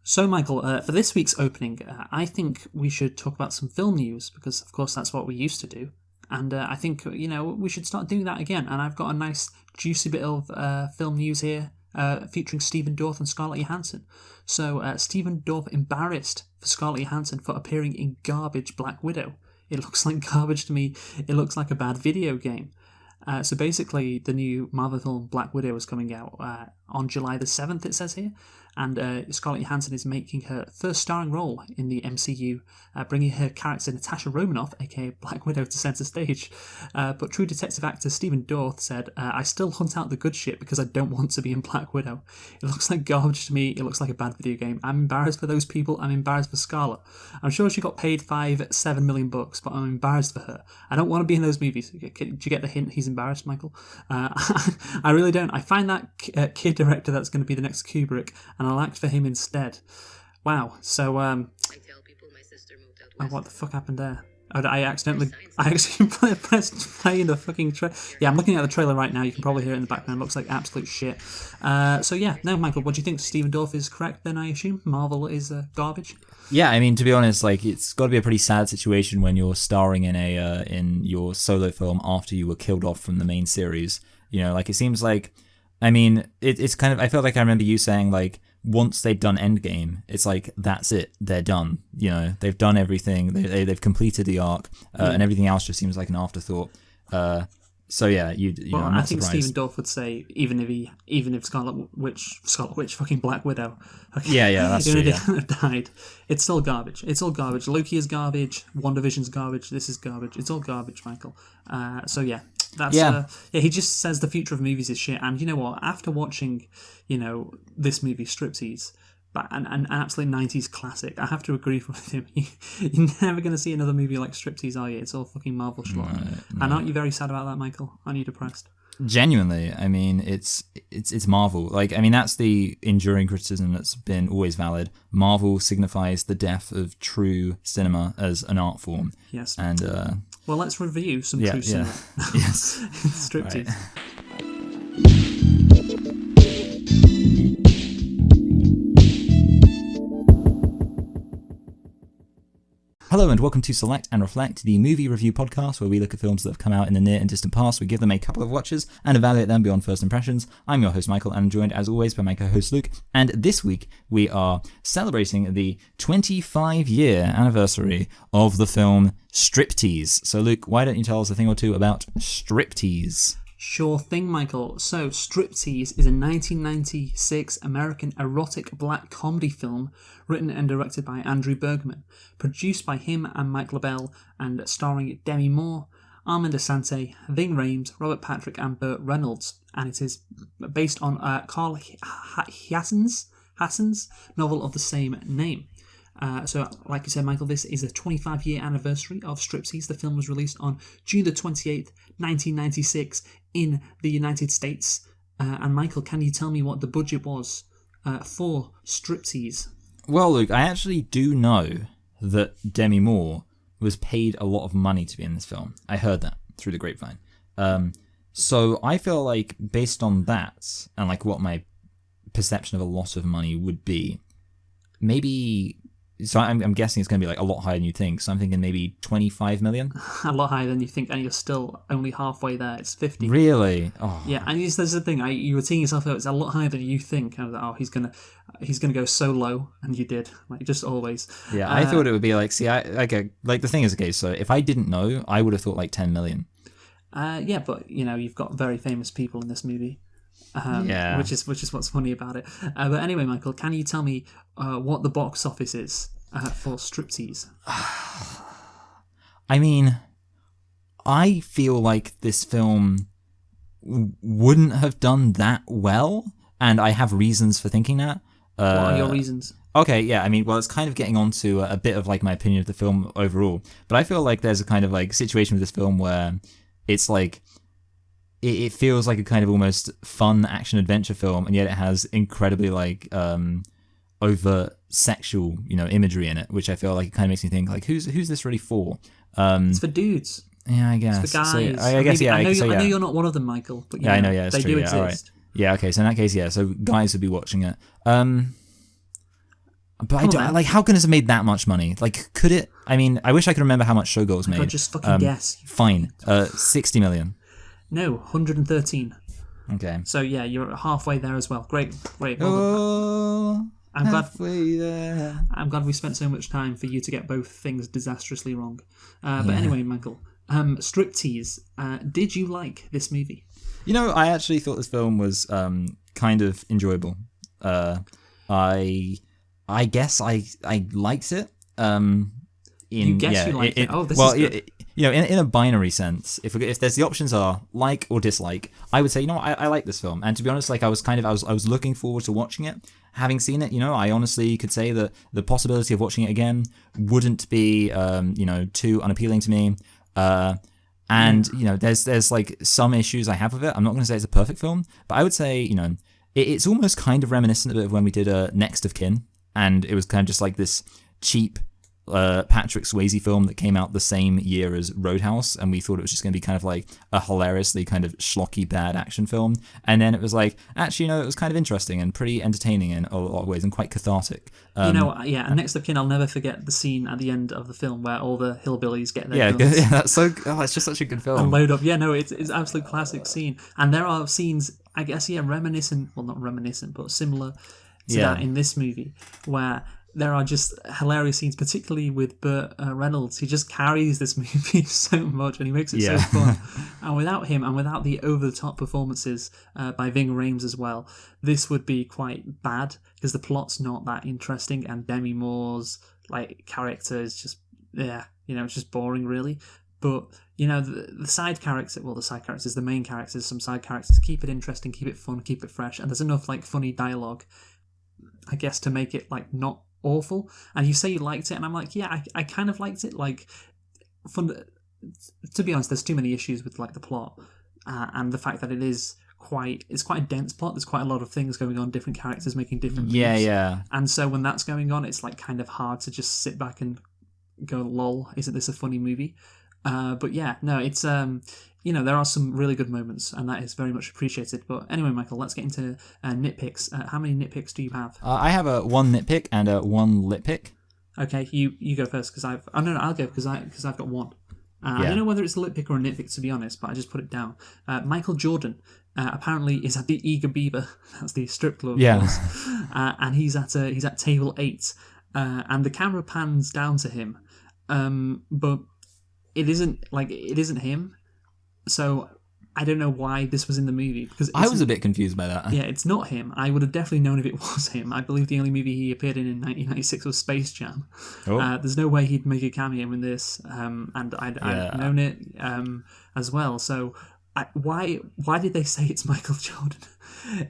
So, Michael, for this week's opening, I think we should talk about some film news because, of course, that's what we used to do. And I think, we should start doing that again. And I've got a nice, juicy bit of film news here featuring Stephen Dorff and Scarlett Johansson. So, Stephen Dorff embarrassed for Scarlett Johansson for appearing in garbage Black Widow. It looks like garbage to me. It looks like a bad video game. So basically, the new Marvel film Black Widow is coming out on July the 7th, it says here. And Scarlett Johansson is making her first starring role in the MCU, bringing her character Natasha Romanoff, aka Black Widow, to centre stage. But True Detective actor Stephen Dorff said, I still hunt out the good shit because I don't want to be in Black Widow. It looks like garbage to me. It looks like a bad video game. I'm embarrassed for those people. I'm embarrassed for Scarlett. I'm sure she got paid $5-7 million, but I'm embarrassed for her. I don't want to be in those movies. Do you get the hint? He's embarrassed, Michael? I really don't. I find that kid director that's going to be the next Kubrick, and I'll act for him instead. Wow. So, I tell people my sister moved out west. what the fuck happened there? I actually pressed play in the fucking trailer. Yeah, I'm looking at the trailer right now. You can probably hear it in the background. It looks like absolute shit. So yeah, no, Michael, what do you think? Stephen Dorff is correct then, I assume? Marvel is garbage? Yeah, I mean, to be honest, like, it's got to be a pretty sad situation when you're starring in in your solo film after you were killed off from the main series. Like, it seems like, I mean, it's kind of, I feel like I remember you saying, like, once they've done Endgame, it's like, that's it, they're done. They've done everything, they've completed the arc, and everything else just seems like an afterthought. So yeah, I'm not I think surprised. Stephen Dorff would say even if Scarlet Witch, fucking Black Widow, Yeah, that's true. Have died, it's still garbage. It's all garbage. Loki is garbage. WandaVision's garbage. This is garbage. It's all garbage, Michael. So yeah, that's he just says the future of movies is shit. And you know what? After watching, this movie Striptease, an absolute 90s classic, I have to agree with him. You're never going to see another movie like Striptease, are you? It's all fucking Marvel schlock. No. And aren't you very sad about that, Michael? Aren't you depressed? Genuinely, I mean, it's Marvel. Like, I mean, that's the enduring criticism that's been always valid. Marvel signifies the death of true cinema as an art form. Yes. And well, let's review some true cinema. Yes. Striptease. Right. Hello and welcome to Select and Reflect, the movie review podcast where we look at films that have come out in the near and distant past. We give them a couple of watches and evaluate them beyond first impressions. I'm your host Michael and I'm joined as always by my co-host Luke. And this week we are celebrating the 25-year anniversary of the film Striptease. So Luke, why don't you tell us a thing or two about Striptease? Sure thing, Michael. So, Striptease is a 1996 American erotic black comedy film written and directed by Andrew Bergman, produced by him and Mike LaBelle, and starring Demi Moore, Armand Assante, Ving Rhames, Robert Patrick, and Burt Reynolds. And it is based on Carl Hassan's novel of the same name. So, like you said, Michael, this is the 25-year anniversary of Striptease. The film was released on June the 28th, 1996 in the United States. And Michael, can you tell me what the budget was for Striptease? Well, Luke, I actually do know that Demi Moore was paid a lot of money to be in this film. I heard that through the grapevine. So I feel like based on that and like what my perception of a lot of money would be, maybe... So I'm guessing it's going to be like a lot higher than you think. So I'm thinking maybe 25 million. A lot higher than you think, and you're still only halfway there. It's 50. Really? Oh. Yeah, and there's the thing. You were teeing yourself out. It's a lot higher than you think. I was like, oh, he's gonna go so low, and you did. Like just always. Yeah, I thought it would be like. See, like the thing is, okay. So if I didn't know, I would have thought like 10 million. Yeah, but you've got very famous people in this movie. Which is what's funny about it. But anyway, Michael, can you tell me what the box office is for Striptease? I mean, I feel like this film wouldn't have done that well, and I have reasons for thinking that. What are your reasons? Okay, yeah, I mean, well, it's kind of getting on to a bit of like my opinion of the film overall, but I feel like there's a kind of like situation with this film where it's like it feels like a kind of almost fun action adventure film, and yet it has incredibly like overt sexual, imagery in it, which I feel like it kind of makes me think like, who's this really for? It's for dudes. Yeah, I guess. It's for guys. So, I guess, yeah. I know you're not one of them, Michael. But I know. Yeah, it's they true, do yeah, exist. all right. Yeah. Okay. So in that case, yeah. So guys would be watching it. But I don't, like, how can it have made that much money? Like, could it? I mean, I wish I could remember how much Showgirls made. God, just fucking guess. Fine, 60 million. No, 113. Okay. So yeah, you're halfway there as well. Great. Well done. Oh, I'm glad. halfway there. I'm glad we spent so much time for you to get both things disastrously wrong. But anyway, Michael, Striptease. Did you like this movie? You know, I actually thought this film was kind of enjoyable. I guess I liked it. You liked it. Oh, this is good. In a binary sense, if there's the options are like or dislike, I would say, you know, I like this film. And to be honest, like I was looking forward to watching it. Having seen it, you know, I honestly could say that the possibility of watching it again wouldn't be, too unappealing to me. And you know, there's like some issues I have with it. I'm not going to say it's a perfect film, but I would say, you know, it's almost kind of reminiscent a bit of when we did Next of Kin, and it was kind of just like this cheap Patrick Swayze film that came out the same year as Roadhouse, and we thought it was just going to be kind of like a hilariously kind of schlocky bad action film, and then it was like, actually, you know, it was kind of interesting and pretty entertaining in a lot of ways and quite cathartic. And Next of Kin, I'll never forget the scene at the end of the film where all the hillbillies get their guns. Yeah, that's so. Oh, it's just such a good film. And load up. Yeah, no, it's an absolute classic scene, and there are scenes, I guess, reminiscent. Well, not reminiscent, but similar to that in this movie, where there are just hilarious scenes, particularly with Burt Reynolds. He just carries this movie so much, and he makes it so fun. And without him, and without the over-the-top performances by Ving Rhames as well, this would be quite bad, because the plot's not that interesting, and Demi Moore's like character is just, it's just boring, really. But, you know, the side characters, the main characters, some side characters, keep it interesting, keep it fun, keep it fresh, and there's enough, like, funny dialogue, I guess, to make it, like, not awful. And you say you liked it, and I'm like, yeah, I kind of liked it. Like, to be honest, there's too many issues with like the plot and the fact that it's quite a dense plot. There's quite a lot of things going on, different characters making different moves. Yeah. And so when that's going on, it's like kind of hard to just sit back and go, lol, isn't this a funny movie? But yeah, no, it's there are some really good moments, and that is very much appreciated. But anyway, Michael, let's get into nitpicks. How many nitpicks do you have? I have one nitpick and one lit pick. Okay, you go first, because I'll go because I've got one. I don't know whether it's a lit pick or a nitpick, to be honest, but I just put it down. Michael Jordan apparently is at the Eager Beaver. That's the strip club, of course. And he's at table 8, and the camera pans down to him, but it isn't him. So I don't know why this was in the movie, because I was a bit confused by that. Yeah, it's not him. I would have definitely known if it was him. I believe the only movie he appeared in 1996 was Space Jam. There's no way he'd make a cameo in this, and I'd known it as well. So why did they say it's Michael Jordan?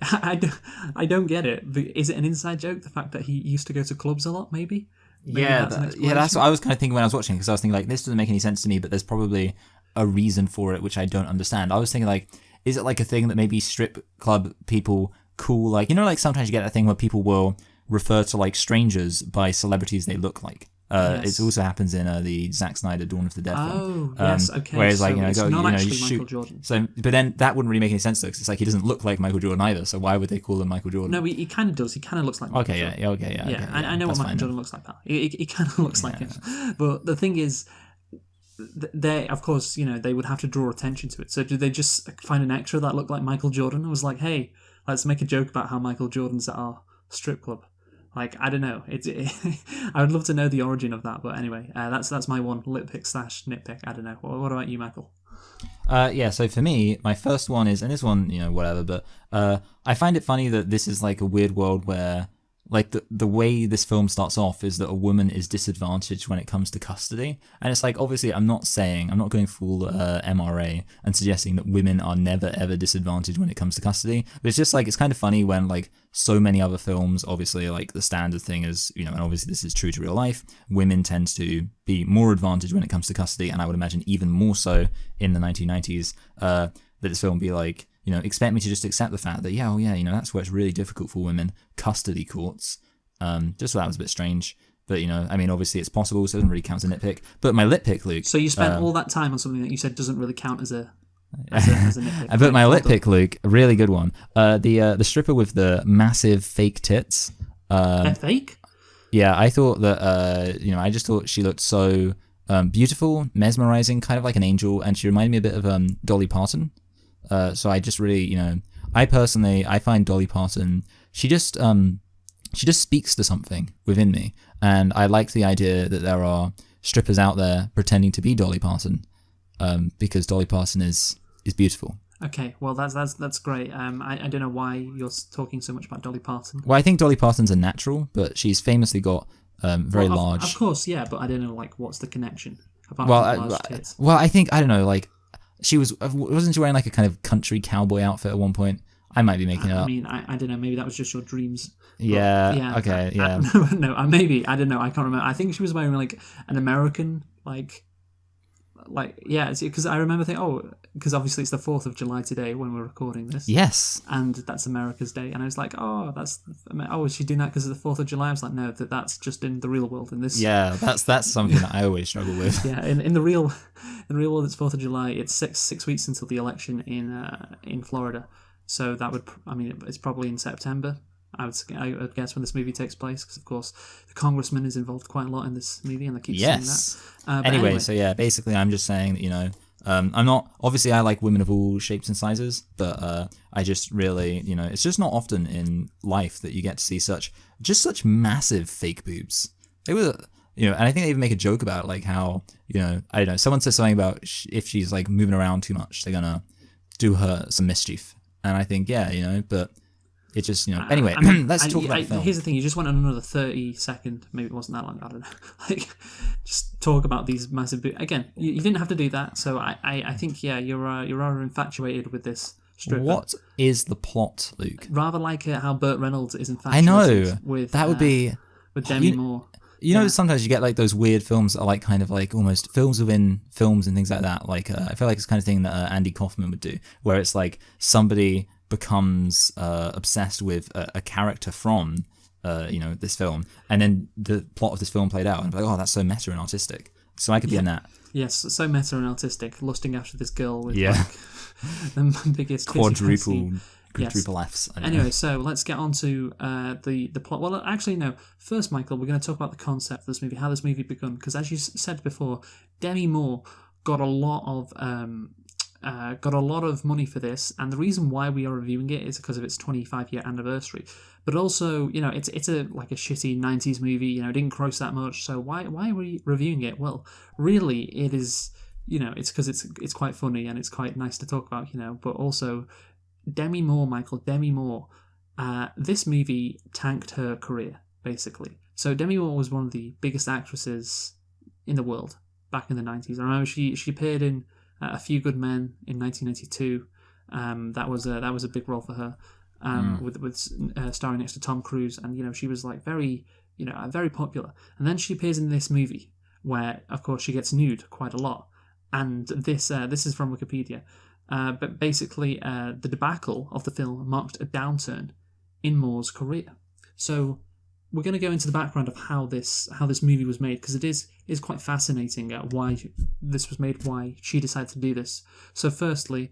I don't get it. Is it an inside joke? The fact that he used to go to clubs a lot, maybe? That's what I was kind of thinking when I was watching, because I was thinking like, this doesn't make any sense to me, but there's probably a reason for it which I don't understand. I was thinking like, is it like a thing that maybe strip club people call, like, you know, like sometimes you get that thing where people will refer to like strangers by celebrities they look like. It also happens in the Zack Snyder Dawn of the Dead film. Yes, okay. Whereas, so like, you shoot. Michael Jordan. So, but then that wouldn't really make any sense though, because it's like he doesn't look like Michael Jordan either. So why would they call him Michael Jordan? No, he kind of does. He kind of looks like Michael Jordan. I know what Michael Jordan looks like, pal. He kind of looks like him. But the thing is, they, of course, they would have to draw attention to it. So did they just find an extra that looked like Michael Jordan and was like, hey, let's make a joke about how Michael Jordan's at our strip club? Like, I don't know. I would love to know the origin of that. But anyway, that's my one lit pick / nitpick. I don't know. What about you, Michael? So for me, my first one is, and this one, whatever, but I find it funny that this is like a weird world where, like, the way this film starts off is that a woman is disadvantaged when it comes to custody. And it's like, obviously, I'm not going full MRA and suggesting that women are never, ever disadvantaged when it comes to custody. But it's just like, it's kind of funny when, like, so many other films, obviously, like, the standard thing is, and obviously this is true to real life, women tend to be more advantaged when it comes to custody. And I would imagine even more so in the 1990s, that this film be like, expect me to just accept the fact that, that's where it's really difficult for women, custody courts. Just so that was a bit strange. But, obviously it's possible, so it doesn't really count as a nitpick. But my lit pick, Luke... So you spent all that time on something that you said doesn't really count as a nitpick. But my lit pick, Luke, a really good one. The stripper with the massive fake tits. They're fake? Yeah, I thought that, I just thought she looked so beautiful, mesmerizing, kind of like an angel, and she reminded me a bit of Dolly Parton. So I just really, I find Dolly Parton, she just speaks to something within me, and I like the idea that there are strippers out there pretending to be Dolly Parton, because Dolly Parton is beautiful. Okay, well that's great. I don't know why you're talking so much about Dolly Parton. Well, I think Dolly Parton's a natural, but she's famously got very large. Of course, yeah, but I don't know what's the connection about large tits. Well, I think I don't know. Wasn't she wearing like a kind of country cowboy outfit at one point? I might be making it up. I mean, I don't know. Maybe that was just your dreams. Yeah. Okay. Yeah. Maybe I don't know. I can't remember. I think she was wearing like an American because I remember thinking, because obviously it's the 4th of July today when we're recording this. Yes. And that's America's Day, and I was like, is she doing that because of the 4th of July? I was like, no, that's just in the real world. In this, yeah, that's something that I always struggle with. Yeah, in the real world, it's 4th of July. It's six weeks until the election in Florida, so that would, it's probably in September. I would guess when this movie takes place, because of course the congressman is involved quite a lot in this movie, and they keep saying that. Anyway, so yeah, basically I'm just saying that, I'm not, obviously I like women of all shapes and sizes, but I just really, it's just not often in life that you get to see such massive fake boobs. They were, and I think they even make a joke about like how, I don't know, someone says something about if she's like moving around too much, they're gonna do her some mischief, and I think but. It just, anyway, let's talk about the film. Here's the thing, you just went on another 30-second, maybe it wasn't that long, I don't know, just talk about these massive again, you didn't have to do that, so I think, you're rather infatuated with this stripper. What is the plot, Luke? Rather like how Burt Reynolds is infatuated with... That would be... With Demi Moore. Sometimes you get like those weird films that are like kind of like almost films within films and things like that, like I feel like it's the kind of thing that Andy Kaufman would do, where it's like somebody becomes obsessed with a character from this film, and then the plot of this film played out, and like, oh, that's so meta and artistic. So I could be in that. Yes, so meta and artistic, lusting after this girl with like the biggest quadruple Fs. Anyway, so let's get on to the plot. Well, actually, no. First, Michael, we're going to talk about the concept of this movie, how this movie begun. Because as you said before, Demi Moore got a lot of money for this, and the reason why we are reviewing it is because of its 25-year anniversary. But also, it's a shitty 90s movie. It didn't gross that much. So why are we reviewing it? Well, really, it is. It's because it's quite funny and it's quite nice to talk about. But also, Demi Moore. This movie tanked her career basically. So Demi Moore was one of the biggest actresses in the world back in the 90s. I remember she appeared in A Few Good Men in 1992. That was a big role for her, with starring next to Tom Cruise, and she was like very popular. And then she appears in this movie where, of course, she gets nude quite a lot. And this is from Wikipedia, but basically the debacle of the film marked a downturn in Moore's career. So we're going to go into the background of how this movie was made, because it is quite fascinating why this was made, why she decided to do this. So firstly,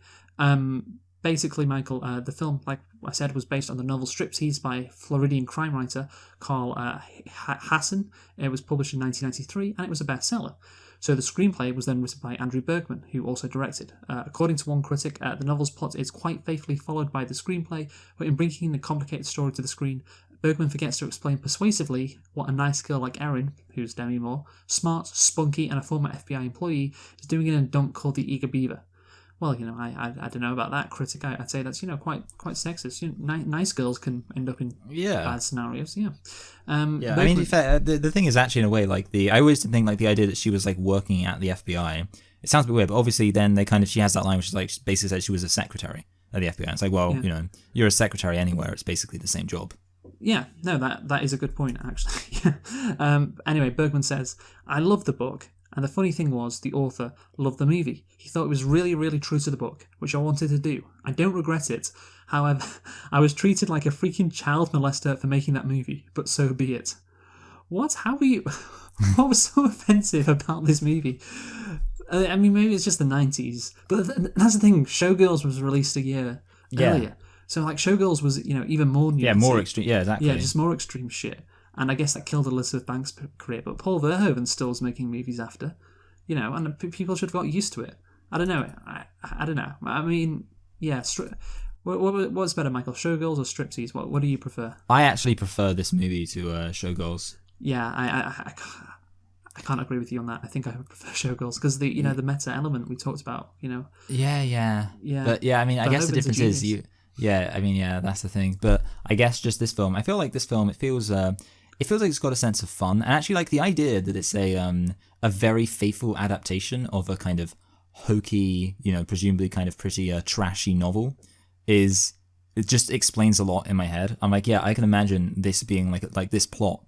basically, Michael, the film, like I said, was based on the novel Striptease by Floridian crime writer Carl Hassan. It was published in 1993, and it was a bestseller. So the screenplay was then written by Andrew Bergman, who also directed. According to one critic, the novel's plot is quite faithfully followed by the screenplay, but in bringing the complicated story to the screen, Bergman forgets to explain persuasively what a nice girl like Erin, who's Demi Moore, smart, spunky, and a former FBI employee, is doing in a dump called the Eager Beaver. Well, I don't know about that critic. I'd say that's quite sexist. Nice girls can end up in bad scenarios. Yeah. Yeah. I mean, in fact, the thing is actually in a way like I always think like the idea that she was like working at the FBI. It sounds a bit weird, but obviously then she has that line which is like basically said she was a secretary at the FBI. It's like, well, you're a secretary anywhere. It's basically the same job. Yeah, no, that is a good point actually. Anyway, Bergman says, "I love the book. And the funny thing was, the author loved the movie. He thought it was really, really true to the book, which I wanted to do. I don't regret it. However, I was treated like a freaking child molester for making that movie, but so be it." What? How were you... What was so offensive about this movie? I mean, maybe it's just the 90s, but that's the thing. Showgirls was released a year earlier. So, like, Showgirls was, even more new. Yeah, more extreme. Yeah, exactly. Yeah, just more extreme shit. and I guess that killed Elizabeth Banks' career. But Paul Verhoeven still was making movies after, and people should have got used to it. I don't know. I don't know. I mean, yeah. What's better, Michael? Showgirls or Striptease? What do you prefer? I actually prefer this movie to Showgirls. Yeah, I can't agree with you on that. I think I would prefer Showgirls because the meta element we talked about. Yeah. But yeah, I mean, I guess the difference is that's the thing. But I guess just this film, I feel like this film, it feels like it's got a sense of fun, and actually like the idea that it's a very faithful adaptation of a kind of hokey, presumably kind of pretty trashy novel, it just explains a lot in my head. I'm like, yeah, I can imagine this being like this plot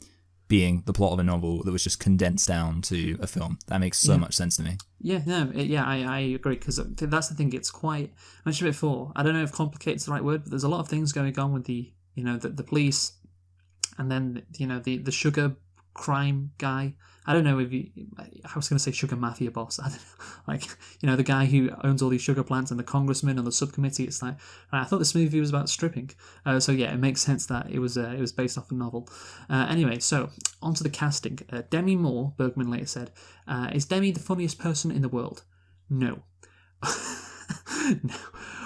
being the plot of a novel that was just condensed down to a film. That makes so much sense to me. Yeah, no, I agree, because that's the thing. It's quite, I mentioned it before, I don't know if complicated is the right word, but there's a lot of things going on with the police, and then the sugar crime guy. I don't know I was going to say sugar mafia boss. I don't know, the guy who owns all these sugar plants, and the congressman on the subcommittee. It's like, I thought this movie was about stripping. So yeah, it makes sense that it was based off a novel. Anyway, so onto the casting. Demi Moore, Bergman later said, is Demi the funniest person in the world? No. No.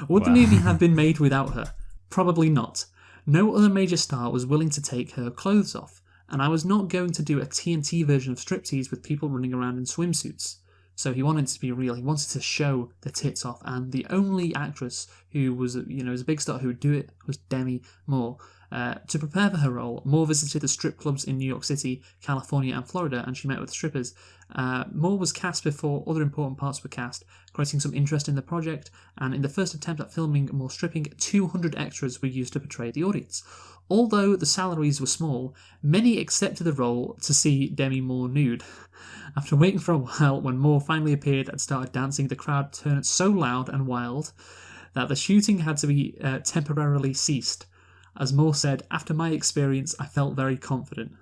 Would the movie have been made without her? Probably not. No other major star was willing to take her clothes off. And I was not going to do a TNT version of Striptease with people running around in swimsuits. So he wanted it to be real. He wanted to show the tits off. And the only actress who was a big star who would do it was Demi Moore. To prepare for her role, Moore visited the strip clubs in New York City, California, and Florida, and she met with strippers. Moore was cast before other important parts were cast, creating some interest in the project, and in the first attempt at filming more stripping, 200 extras were used to portray the audience. Although the salaries were small, many accepted the role to see Demi Moore nude. After waiting for a while, when Moore finally appeared and started dancing, the crowd turned so loud and wild that the shooting had to be temporarily ceased. As Moore said, after my experience, I felt very confident.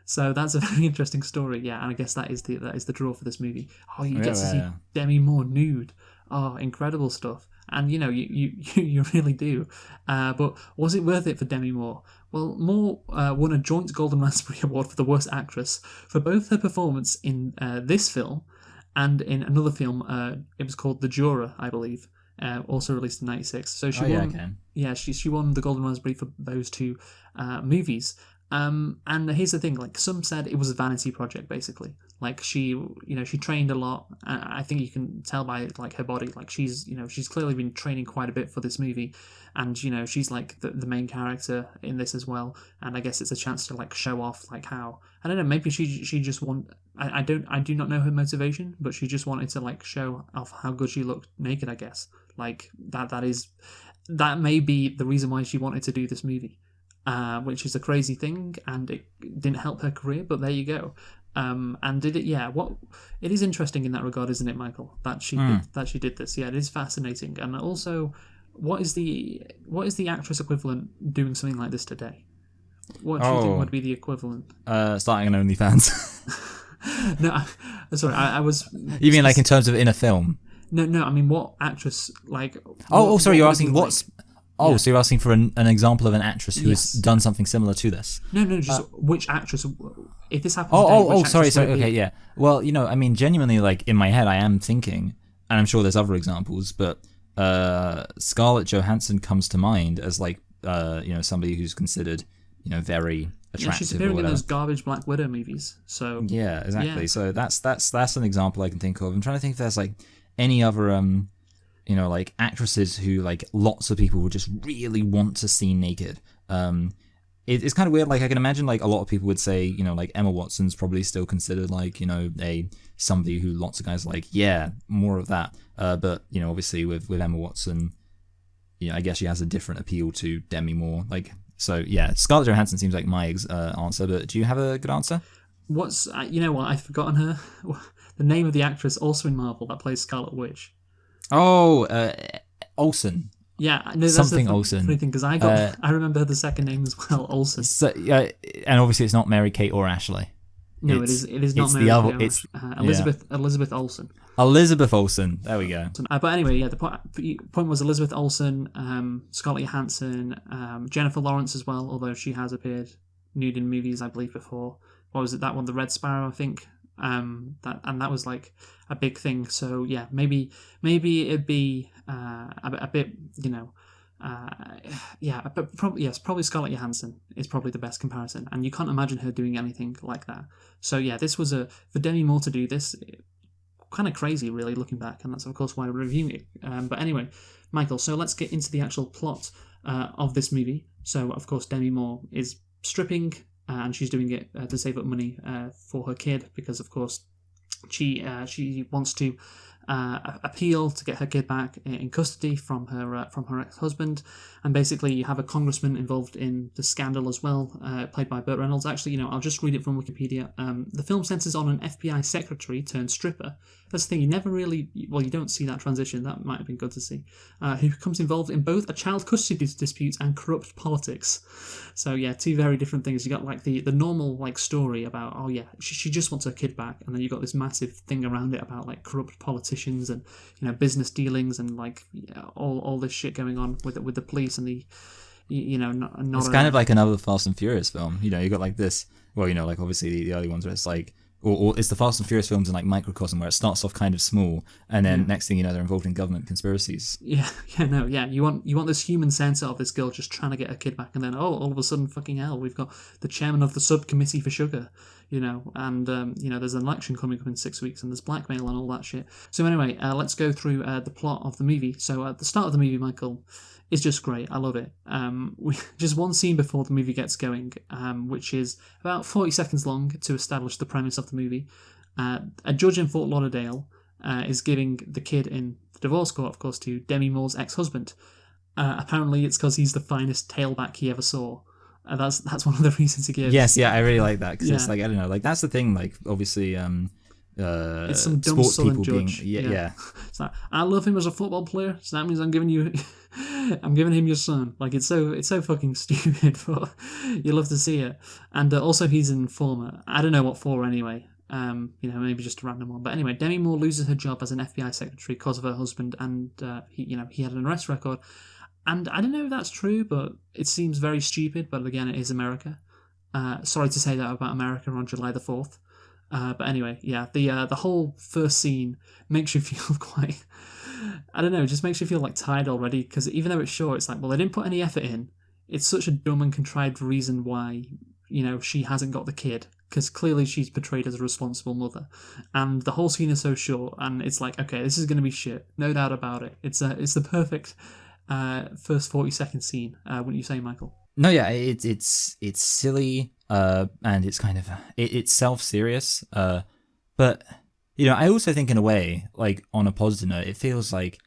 So that's a very interesting story, yeah, and I guess that is the draw for this movie. Oh, you get to see Demi Moore nude. Oh, incredible stuff. And you really do. But was it worth it for Demi Moore? Well, Moore won a joint Golden Raspberry Award for the Worst Actress for both her performance in this film and in another film. It was called The Juror, I believe. Also released in '96. So she won. Okay. Yeah, she won the Golden Raspberry for those two movies. And here's the thing: like, some said it was a vanity project, basically. Like, she trained a lot. I think you can tell by like her body. Like, she's clearly been training quite a bit for this movie, and she's like the main character in this as well. And I guess it's a chance to like show off like how, I don't know, maybe she just I do not know her motivation, but she just wanted to like show off how good she looked naked, I guess. Like that may be the reason why she wanted to do this movie, which is a crazy thing, and it didn't help her career, but there you go. And did it? Yeah. It is interesting in that regard, isn't it, Michael? That she did this. Yeah, it is fascinating. And also, what is the actress equivalent doing something like this today? What do you think would be the equivalent? Starting an OnlyFans. No, sorry. I was. You mean like in terms of in a film? No. I mean, what actress like? Sorry. You're asking what's. Like? Oh, yeah. So you're asking for an example of an actress who has done something similar to this? No, just which actress? If this happens today, sorry. Okay, yeah. Well, I mean, genuinely, like in my head, I am thinking, and I'm sure there's other examples, but Scarlett Johansson comes to mind as like, somebody who's considered, very attractive. Yeah, she's appearing in those garbage Black Widow movies. So yeah, exactly. Yeah. So that's an example I can think of. I'm trying to think if there's like any other like actresses who like lots of people would just really want to see naked. It's kind of weird. Like, I can imagine like a lot of people would say, like Emma Watson's probably still considered like, somebody who lots of guys are like, yeah, more of that. But obviously with Emma Watson, I guess she has a different appeal to Demi Moore. Like, so yeah, Scarlett Johansson seems like my answer. But do you have a good answer? What's I've forgotten her. The name of the actress also in Marvel that plays Scarlet Witch. Oh, Olsen. Yeah, no, that's something the Olsen. Funny thing, because I remember the second name as well, Olsen. So, and obviously it's not Mary Kate or Ashley. No, it is not Mary Kate. It's Elizabeth Olsen. Elizabeth Olsen. There we go. But anyway, yeah, the point was Elizabeth Olsen, Scarlett Johansson, Jennifer Lawrence as well, although she has appeared nude in movies, I believe, before. What was it? That one, The Red Sparrow, I think. That was like a big thing. So yeah, maybe it'd be a bit, but probably Scarlett Johansson is probably the best comparison, and you can't imagine her doing anything like that. So yeah, this was for Demi Moore to do this, kind of crazy, really, looking back, and that's of course why we're reviewing it. But anyway, Michael, so let's get into the actual plot of this movie. So of course, Demi Moore is stripping, and she's doing it to save up money for her kid, because of course she wants to appeal to get her kid back in custody from her ex-husband. And basically you have a congressman involved in the scandal as well, played by Burt Reynolds. Actually, I'll just read it from Wikipedia. The film centers on an FBI secretary turned stripper. That's the thing, you never really, well, you don't see that transition. That might have been good to see. Who becomes involved in both a child custody dispute and corrupt politics. So yeah, two very different things. You got like the normal like story about, oh yeah, she just wants her kid back, and then you got this massive thing around it about like corrupt politicians and business dealings and like all this shit going on with the police and the not it's kind of like another Fast and Furious film. You got like this, well, like obviously the early ones where it's like, or it's the Fast and Furious films in like microcosm, where it starts off kind of small, and then next thing you know, they're involved in government conspiracies. You want this human center of this girl just trying to get her kid back, and then all of a sudden, fucking hell, we've got the chairman of the subcommittee for sugar, and there's an election coming up in 6 weeks, and there's blackmail and all that shit. So anyway, let's go through the plot of the movie. So at the start of the movie, Michael, is just great. I love it. Just one scene before the movie gets going, which is about 40 seconds long to establish the premise of the movie. A judge in Fort Lauderdale is giving the kid in the divorce court, of course, to Demi Moore's ex-husband. Apparently, it's because he's the finest tailback he ever saw. That's one of the reasons he gives. Yes, yeah, I really like that, because it's like, I don't know, like that's the thing, like obviously it's some dumb sports Southern people being judge. yeah. It's like, I love him as a football player, so that means I'm giving him your son. Like it's so fucking stupid, but you love to see it. And also he's an informer. I don't know what for anyway. Maybe just a random one. But anyway, Demi Moore loses her job as an FBI secretary because of her husband, and he had an arrest record. And I don't know if that's true, but it seems very stupid. But again, it is America. Sorry to say that about America on July the 4th. But anyway, yeah, the whole first scene makes you feel quite, I don't know, it just makes you feel like tired already, because even though it's short, it's like, well, they didn't put any effort in. It's such a dumb and contrived reason why, she hasn't got the kid, because clearly she's portrayed as a responsible mother. And the whole scene is so short, and it's like, okay, this is going to be shit, no doubt about it. It's the perfect first 40-second scene, wouldn't you say, Michael? No, yeah, it's silly, and it's kind of it's self-serious, but I also think in a way, like on a positive note, it feels like,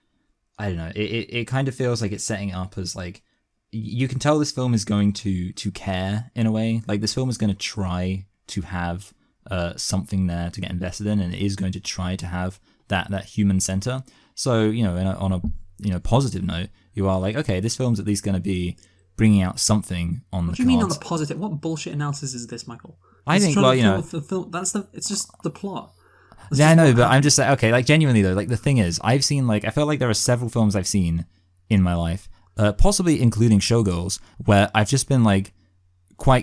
I don't know, it kind of feels like it's setting up as like, you can tell this film is going to care in a way, like this film is going to try to have something there to get invested in, and it is going to try to have that human center. So on a positive note, you are like, okay, this film's at least going to be bringing out something on the cards. What do you mean on the positive? What bullshit analysis is this, Michael? I think, well, it's just the plot. Yeah, I know, but I'm just like, okay, like genuinely though, like the thing is, I felt like there are several films I've seen in my life, possibly including Showgirls, where I've just been like,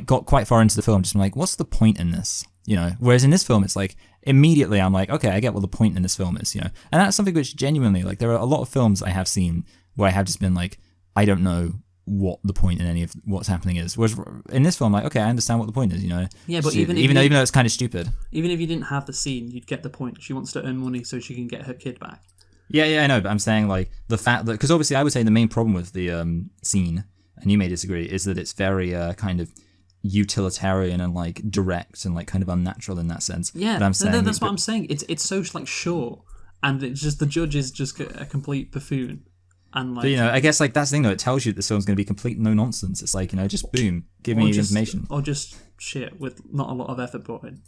got quite far into the film, just been like, what's the point in this? Whereas in this film, it's like, immediately I'm like, okay, I get what the point in this film is, and that's something which genuinely, like, there are a lot of films I have seen where I have just been like, I don't know what the point in any of what's happening is. Whereas in this film, like, okay, I understand what the point is, Yeah, but even though it's kind of stupid. Even if you didn't have the scene, you'd get the point. She wants to earn money so she can get her kid back. Yeah, I know, but I'm saying like the fact that, because obviously I would say the main problem with the scene, and you may disagree, is that it's very kind of utilitarian and like direct and like kind of unnatural in that sense. Yeah, but I'm saying, that's what I'm saying. It's so like short, and it's just the judge is just a complete buffoon. And like, but I guess like that's the thing though. It tells you that this film's going to be complete no nonsense. It's like just boom, give me the information, or just shit with not a lot of effort put in.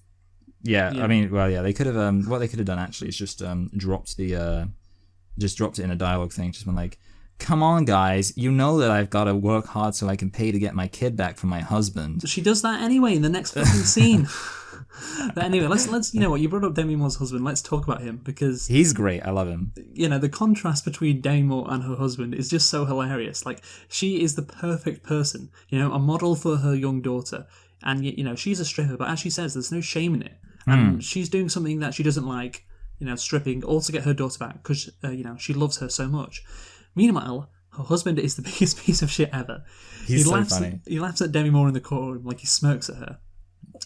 Yeah, I mean, well, yeah, they could have. What they could have done actually is just dropped it in a dialogue thing. Just been like, come on, guys, you know that I've got to work hard so I can pay to get my kid back from my husband. She does that anyway in the next fucking scene. But anyway, let's you know what, you brought up Demi Moore's husband. Let's talk about him, because he's great. I love him. The contrast between Demi Moore and her husband is just so hilarious. Like, she is the perfect person, a model for her young daughter. and she's a stripper, but as she says, there's no shame in it, and she's doing something that she doesn't like, stripping, all to get her daughter back because she loves her so much. Meanwhile, her husband is the biggest piece of shit ever. He's so funny. He laughs at Demi Moore in the courtroom, like he smirks at her,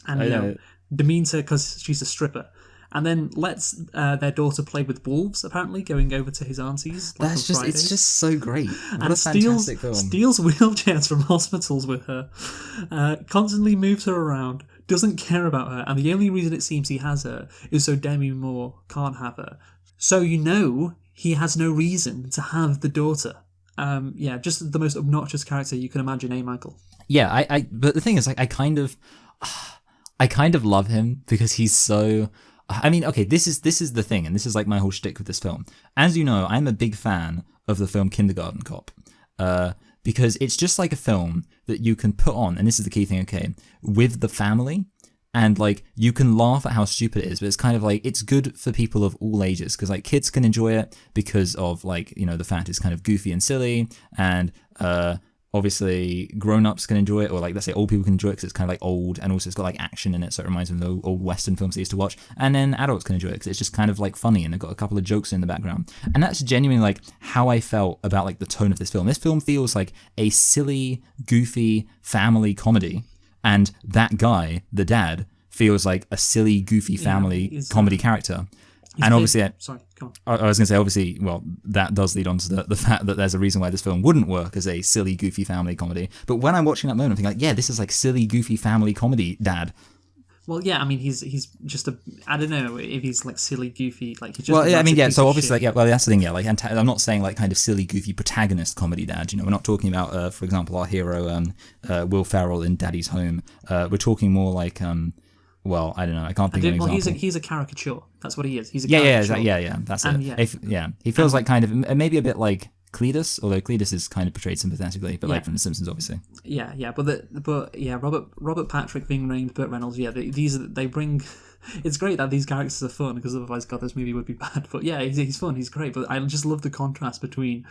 and demeans her because she's a stripper. And then lets their daughter play with wolves, apparently, going over to his auntie's. Like, it's just so great. What and a fantastic film. Steals wheelchairs from hospitals with her, constantly moves her around, doesn't care about her, and the only reason it seems he has her is so Demi Moore can't have her. So he has no reason to have the daughter. Just the most obnoxious character you can imagine, Michael? Yeah, but the thing is, like, I kind of love him because he's so... I mean, okay, this is the thing, and this is like my whole shtick with this film. As you know, I'm a big fan of the film Kindergarten Cop, because it's just like a film that you can put on, and this is the key thing, okay, with the family, and like you can laugh at how stupid it is, but it's kind of like it's good for people of all ages because like kids can enjoy it because of like the fact it's kind of goofy and silly, and obviously grown-ups can enjoy it, or like let's say old people can enjoy it because it's kind of like old, and also it's got like action in it, so it reminds them of the old Western films they used to watch. And then adults can enjoy it because it's just kind of like funny, and they've got a couple of jokes in the background. And that's genuinely like how I felt about like the tone of this film. This film feels like a silly, goofy family comedy, and that guy, the dad, feels like a silly, goofy family comedy character. And obviously, sorry, go on. I was going to say, obviously, well, that does lead on to the fact that there's a reason why this film wouldn't work as a silly, goofy family comedy. But when I'm watching that moment, I'm thinking like, yeah, this is like silly, goofy family comedy, Dad. Well, yeah, I mean, he's just I don't know if he's like silly, goofy, like he's just. Well, yeah, I mean, yeah. So obviously, like, yeah. Well, that's the thing, yeah. Like, I'm not saying like kind of silly, goofy protagonist comedy, Dad. We're not talking about, for example, our hero, Will Ferrell in Daddy's Home. We're talking more like, well, I don't know. I can't think of an example. Well, he's a caricature. That's what he is. He's a caricature. Yeah. That's it. He feels like kind of maybe a bit like Cletus, although Cletus is kind of portrayed sympathetically, but like from The Simpsons, obviously. Yeah. But Robert Patrick, Ving Rhames, Burt Reynolds. Yeah, they bring. It's great that these characters are fun because otherwise, God, this movie would be bad. But yeah, he's fun. He's great. But I just love the contrast between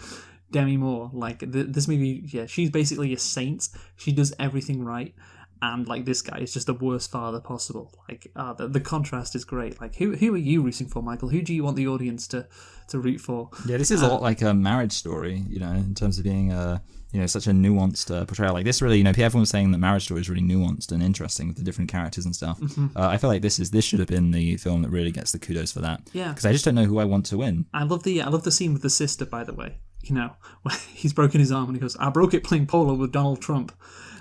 Demi Moore. Like this movie, yeah, she's basically a saint. She does everything right. And like this guy is just the worst father possible. Like the contrast is great. Like who are you rooting for, Michael? Who do you want the audience to root for? Yeah, this is a lot like a Marriage Story, in terms of being such a nuanced portrayal. Like this really, everyone was saying that Marriage Story is really nuanced and interesting with the different characters and stuff. Mm-hmm. I feel like this should have been the film that really gets the kudos for that. Yeah, because I just don't know who I want to win. I love the scene with the sister, by the way. Where he's broken his arm and he goes, "I broke it playing polo with Donald Trump."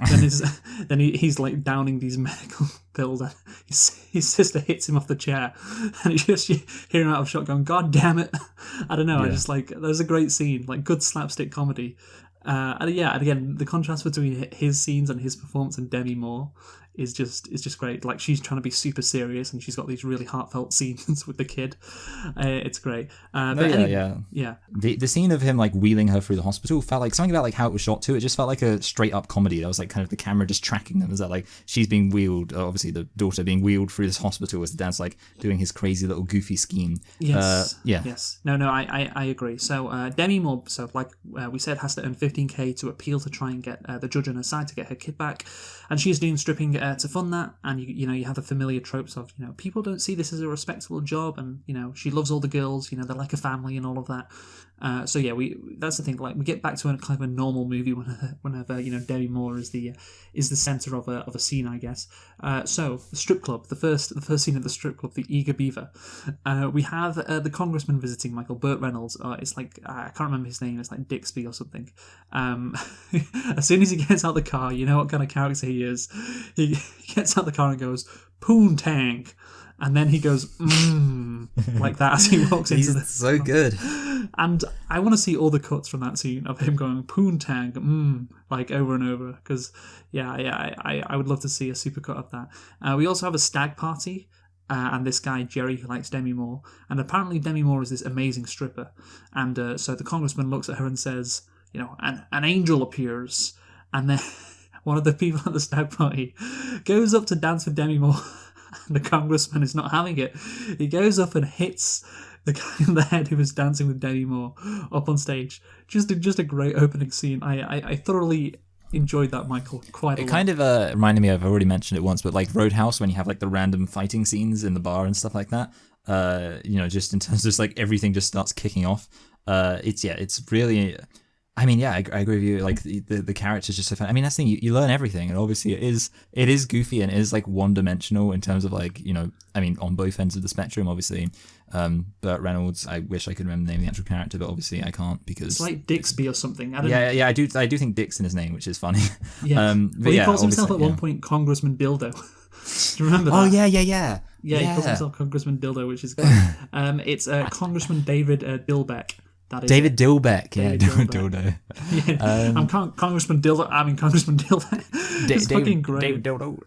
Then he's like downing these medical pills, and his sister hits him off the chair, and you just hear him out of shot going, "God damn it!" I don't know. Yeah. I just like there's a great scene, like good slapstick comedy, and again the contrast between his scenes and his performance and Demi Moore is just great. Like she's trying to be super serious, and she's got these really heartfelt scenes with the kid. It's great. The scene of him like wheeling her through the hospital felt like something about like how it was shot too. It just felt like a straight up comedy. That was like kind of the camera just tracking them. Is that like she's being wheeled? Obviously, the daughter being wheeled through this hospital as the dad's like doing his crazy little goofy scheme. Yes. Yes. No. I agree. So Demi Moore, so like we said, has to earn $15,000 to appeal to try and get the judge on her side to get her kid back, and she's doing stripping to fund that. And you have the familiar tropes of people don't see this as a respectable job, and she loves all the girls, they're like a family and all of that. So yeah, that's the thing. Like we get back to a kind of a normal movie whenever Demi Moore is the center of a scene, I guess. So the strip club, the first scene of the strip club, the Eager Beaver. We have the congressman visiting Michael, Burt Reynolds. It's like I can't remember his name. It's like Dixby or something. As soon as he gets out the car, you know what kind of character he is. He gets out the car and goes, "Poontang." And then he goes, like that as he walks into the... He's so good. And I want to see all the cuts from that scene of him going, "Poontang," like over and over. Because, I would love to see a supercut of that. We also have a stag party. And this guy, Jerry, who likes Demi Moore. And apparently Demi Moore is this amazing stripper. And so the congressman looks at her and says, an angel appears. And then one of the people at the stag party goes up to dance with Demi Moore. The congressman is not having it. He goes up and hits the guy in the head who was dancing with Demi Moore up on stage. Just a great opening scene. I thoroughly enjoyed that, Michael, quite a lot. It kind of reminded me of, I've already mentioned it once, but like Roadhouse, when you have like the random fighting scenes in the bar and stuff like that. Just in terms of just like everything just starts kicking off. It's really. I mean, yeah, I agree with you. Like the characters just so fun. I mean, that's the thing. You learn everything, and obviously it is goofy and it is like one dimensional in terms of like I mean, on both ends of the spectrum, obviously. Burt Reynolds, I wish I could remember the name of the actual character, but obviously I can't because it's like Dixby or something. I don't yeah, know. yeah, I do think Dick's in his name, which is funny. Yeah, but he calls himself at yeah. one point Congressman Dildo. Do you remember that? Oh yeah. Yeah, he calls himself Congressman Dildo, which is good. It's Congressman David Dilbeck. That is David Dilbeck, yeah, David Dildo. Yeah, I'm Congressman Dildo. I mean Congressman Dildo. It's fucking great. David Dildo.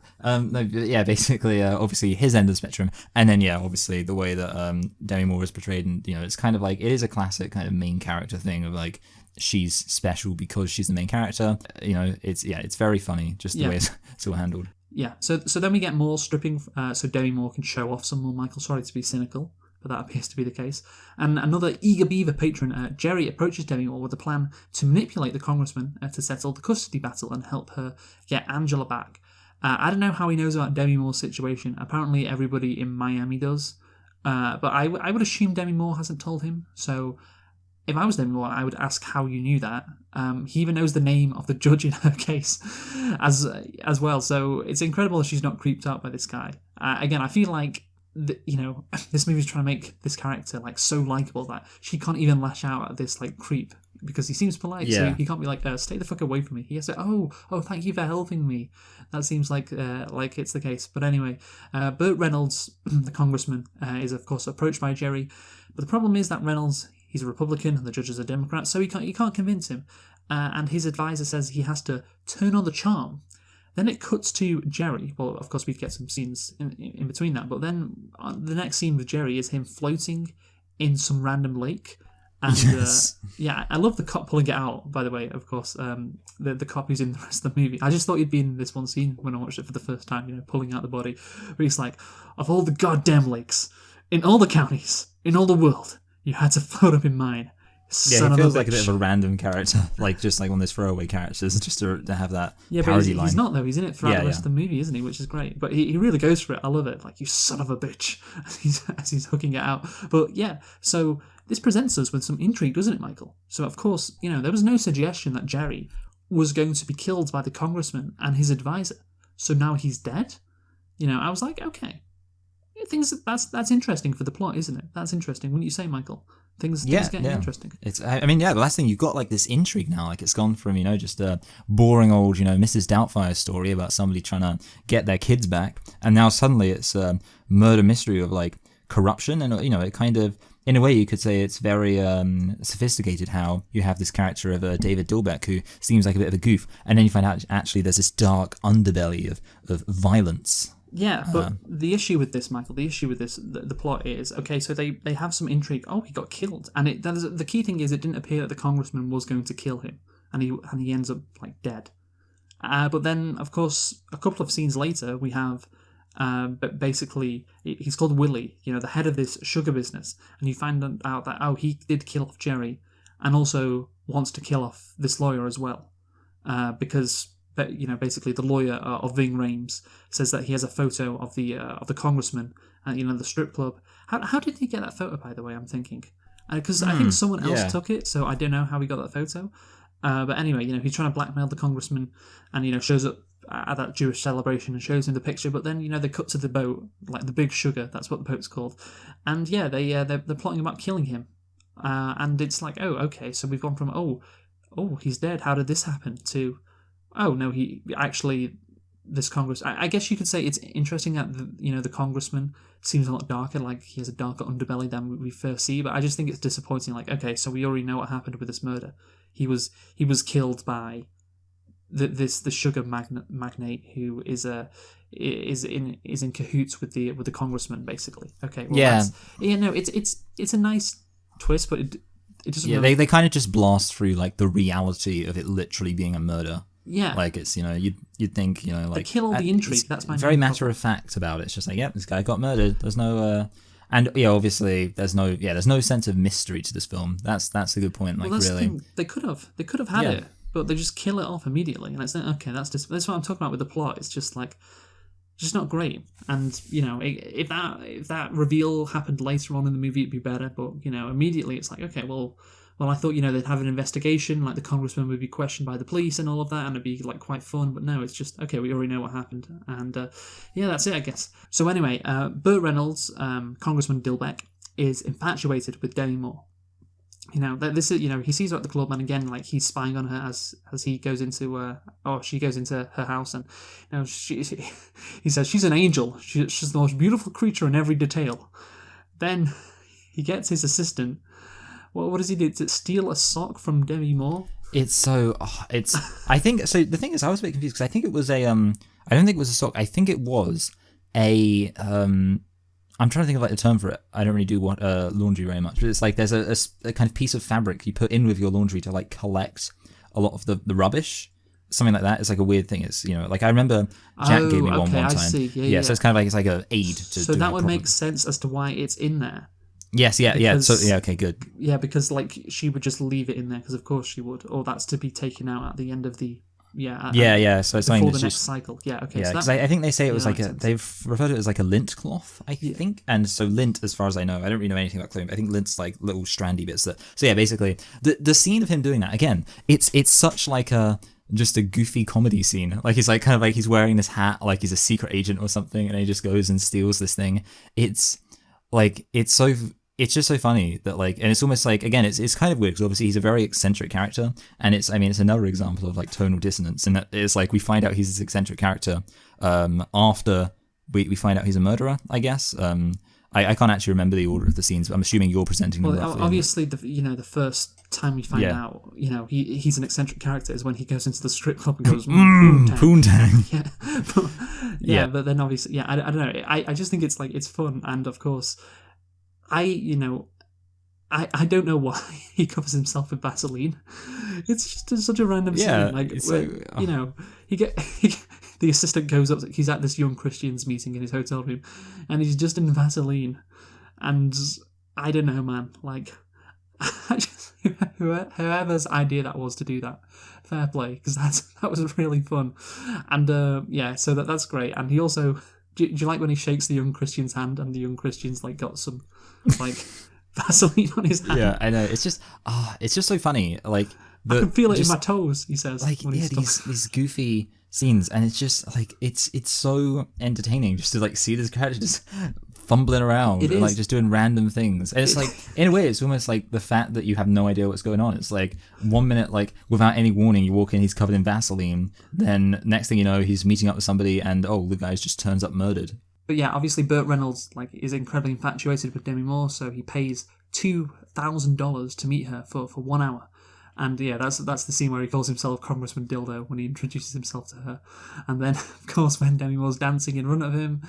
Basically, obviously his end of the spectrum, and then obviously the way that Demi Moore is portrayed, and it's kind of like it is a classic kind of main character thing of like she's special because she's the main character. It's very funny just the way it's all handled. Yeah. So then we get more stripping. So Demi Moore can show off some more. Michael, sorry to be cynical, but that appears to be the case. And another eager beaver patron, Jerry, approaches Demi Moore with a plan to manipulate the congressman to settle the custody battle and help her get Angela back. I don't know how he knows about Demi Moore's situation. Apparently everybody in Miami does. But I would assume Demi Moore hasn't told him. So if I was Demi Moore, I would ask how you knew that. He even knows the name of the judge in her case as well. So it's incredible she's not creeped out by this guy. Again, I feel like this movie's trying to make this character like so likable that she can't even lash out at this like creep because he seems polite. So he can't be like, stay the fuck away from me. He has to, oh, thank you for helping me. That seems like it's the case. But anyway, Burt Reynolds, the congressman, is of course approached by Jerry. But the problem is that Reynolds, he's a Republican and the judge is a Democrat, so you can't convince him. And his advisor says he has to turn on the charm. Then it cuts to Jerry. Well, of course, we'd get some scenes in between that. But then the next scene with Jerry is him floating in some random lake. And I love the cop pulling it out, by the way, of course. The cop who's in the rest of the movie. I just thought he'd be in this one scene when I watched it for the first time, pulling out the body. Where he's like, of all the goddamn lakes, in all the counties, in all the world, you had to float up in mine. Yeah, he feels like a bit of a random character, like just like one of those throwaway characters, just to have that parody line. He's not though. He's in it throughout the rest of the movie, isn't he? Which is great. But he really goes for it. I love it. Like, you son of a bitch, as he's hooking it out. But yeah, so this presents us with some intrigue, doesn't it, Michael? So of course, there was no suggestion that Jerry was going to be killed by the congressman and his advisor. So now he's dead. I was like, okay, that's interesting for the plot, isn't it? That's interesting, wouldn't you say, Michael? Things getting interesting. The last thing, you've got like this intrigue now. Like, it's gone from, just a boring old, Mrs. Doubtfire story about somebody trying to get their kids back. And now suddenly it's a murder mystery of like corruption. And, it kind of, in a way you could say it's very sophisticated how you have this character of David Dilbeck who seems like a bit of a goof. And then you find out actually there's this dark underbelly of violence. Yeah, but the issue with this, Michael, the plot is, okay, so they have some intrigue. Oh, he got killed. And the key thing is it didn't appear that the congressman was going to kill him. And he ends up, like, dead. But then, of course, a couple of scenes later, we have, basically, he's called Willie, the head of this sugar business. And you find out that, he did kill off Jerry and also wants to kill off this lawyer as well. Because basically the lawyer of Ving Rhames says that he has a photo of the congressman at the strip club. How did he get that photo, by the way? I'm thinking because I think someone else took it, so I don't know how he got that photo. But anyway, he's trying to blackmail the congressman, and shows up at that Jewish celebration and shows him the picture. But then they cut to the boat, like the Big Sugar. That's what the boat's called, and they're plotting about killing him. And it's like, oh, okay, so we've gone from oh he's dead. How did this happen? To oh no, he actually this Congress. I guess you could say it's interesting that the congressman seems a lot darker, like he has a darker underbelly than we first see. But I just think it's disappointing. Like, okay, so we already know what happened with this murder. He was killed by the sugar magnate who is in cahoots with the congressman, basically. Okay, well, it's a nice twist, but it doesn't. Yeah, really... they kind of just blast through like the reality of it literally being a murder. Yeah, like it's you'd think like they kill all the intrigue. That's my very matter of fact about it. It's just like, yeah, this guy got murdered. There's no and obviously there's no sense of mystery to this film. That's a good point. Like, really, they could have had it. but they just kill it off immediately, and it's like, okay, that's what I'm talking about with the plot. It's just like, just not great. And if that reveal happened later on in the movie, it'd be better. But immediately it's like, okay, well, I thought they'd have an investigation, like the congressman would be questioned by the police and all of that, and it'd be like quite fun. But no, it's just okay. We already know what happened, and that's it, I guess. So anyway, Burt Reynolds, Congressman Dilbeck, is infatuated with Demi Moore. This is, he sees her at the club, and again, like, he's spying on her as he goes into, she goes into her house, and he says she's an angel. She's the most beautiful creature in every detail. Then he gets his assistant. What does he do? To steal a sock from Demi Moore? It's so. I think so. The thing is, I was a bit confused because I think it was a. I don't think it was a sock. I think it was a. I'm trying to think of like the term for it. I don't really do laundry very much, but it's like there's a kind of piece of fabric you put in with your laundry to like collect a lot of the rubbish. Something like that. It's like a weird thing. It's like I remember Jack gave me one time. I see. Yeah. So it's kind of like it's like an aid to. So that would make sense as to why it's in there. Yes, yeah, because, yeah. So yeah, okay, good. Yeah, because like she would just leave it in there because of course she would, or that's to be taken out at the end of the yeah. So it's something before that's the next just cycle. Yeah, okay. Yeah, because I think they say it was like they've referred to it as like a lint cloth, I think. And so lint, as far as I know, I don't really know anything about clothing, but I think lint's like little strandy bits that. So yeah, basically the scene of him doing that again, it's such like just a goofy comedy scene. Like he's like kind of like he's wearing this hat like he's a secret agent or something, and he just goes and steals this thing. It's like it's just so funny that like, and it's almost like, again, it's kind of weird because obviously he's a very eccentric character, and it's another example of like tonal dissonance, and that it's like we find out he's this eccentric character after we find out he's a murderer, I guess. I can't actually remember the order of the scenes, but I'm assuming you're presenting them. Well, obviously, the first time we find out, he's an eccentric character is when he goes into the strip club and goes, poontang. Yeah, but then obviously, I don't know. I just think it's like, it's fun, and of course, I don't know why he covers himself with Vaseline. It's just such a random scene. Like, the assistant goes up. He's at this young Christians meeting in his hotel room, and he's just in Vaseline. And I don't know, man. Like, whoever's idea that was to do that, fair play, because that was really fun. And so that's great. And he also. Do you like when he shakes the young Christian's hand and the young Christian's like got some like Vaseline on his hand? Yeah, I know. It's just so funny. Like I can feel it in my toes. He says, like, when these goofy scenes, and it's just like it's so entertaining just to like see this character just fumbling around and like just doing random things. And it's like, in a way, it's almost like the fact that you have no idea what's going on. It's like 1 minute, like without any warning, you walk in, he's covered in Vaseline. Then next thing you know, he's meeting up with somebody, and the guy just turns up murdered. But yeah, obviously Burt Reynolds like is incredibly infatuated with Demi Moore, so he pays $2,000 to meet her for 1 hour. And yeah, that's the scene where he calls himself Congressman Dildo when he introduces himself to her. And then, of course, when Demi Moore's dancing in front of him,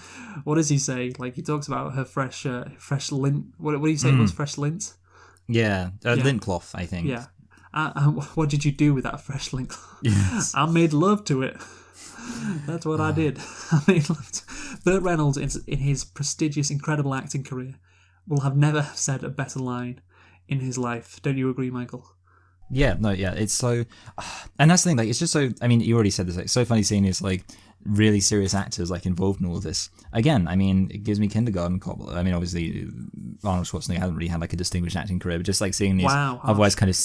what does he say? Like, he talks about her fresh lint. What do you say it was? Fresh lint? Yeah, lint cloth, I think. Yeah. What did you do with that fresh lint? Yes. I made love to it. That's what I did. I made love to Burt Reynolds, in his prestigious, incredible acting career, will have never said a better line in his life. Don't you agree, Michael? Yeah, no, yeah, it's so, and that's the thing, like, it's just so, you already said this, like, so funny seeing is, like, really serious actors, like, involved in all of this. Again, it gives me Kindergarten Cop. Obviously, Arnold Schwarzenegger hasn't really had, like, a distinguished acting career, but just, like, seeing these otherwise kind of,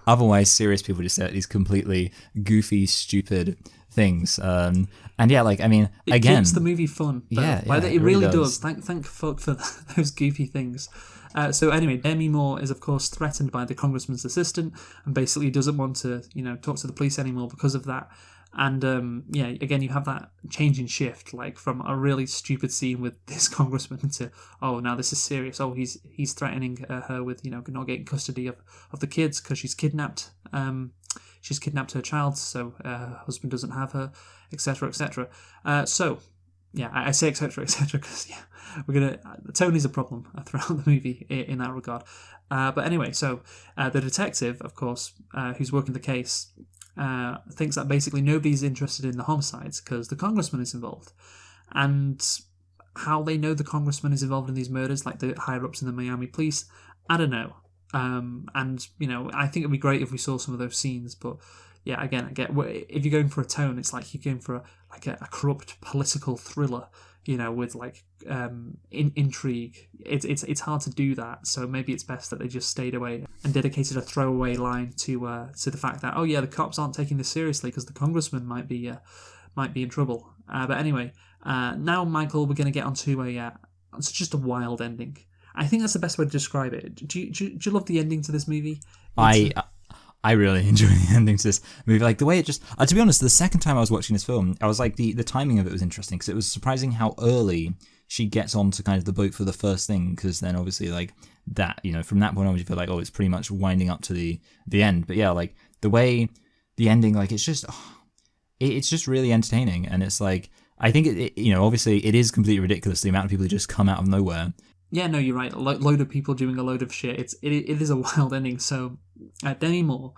otherwise serious people just say these completely goofy, stupid things. And yeah, like, again. It keeps the movie fun. It really does. Thank fuck for those goofy things. So anyway, Demi Moore is of course threatened by the congressman's assistant, and basically doesn't want to, talk to the police anymore because of that. And again, you have that change in shift, like from a really stupid scene with this congressman to, now this is serious. He's threatening her with, not getting custody of the kids because she's kidnapped. She's kidnapped her child, so her husband doesn't have her, etc., etc. Yeah, I say etc. etc. because Tony's a problem throughout the movie in that regard. But anyway, so the detective, of course, who's working the case, thinks that basically nobody's interested in the homicides because the congressman is involved. And how they know the congressman is involved in these murders, like the higher ups in the Miami police, I don't know. And I think it'd be great if we saw some of those scenes. But yeah, again, I get if you're going for a tone, it's like you're going for a corrupt political thriller, with like intrigue. It's hard to do that. So maybe it's best that they just stayed away and dedicated a throwaway line to the fact that, oh yeah, the cops aren't taking this seriously because the congressman might be in trouble. But anyway, now Michael, we're going to get onto it's just a wild ending. I think that's the best way to describe it. Do you love the ending to this movie? I really enjoy the ending to this movie. Like the way it just, to be honest, the second time I was watching this film, I was like, the timing of it was interesting because it was surprising how early she gets onto kind of the boat for the first thing. Because then obviously like that, from that point on, you feel like, oh, it's pretty much winding up to the end. But yeah, like the way the ending, like it's just really entertaining. And it's like, I think obviously it is completely ridiculous the amount of people who just come out of nowhere. Yeah, no, you're right. A load of people doing a load of shit. It is a wild ending. So Demi Moore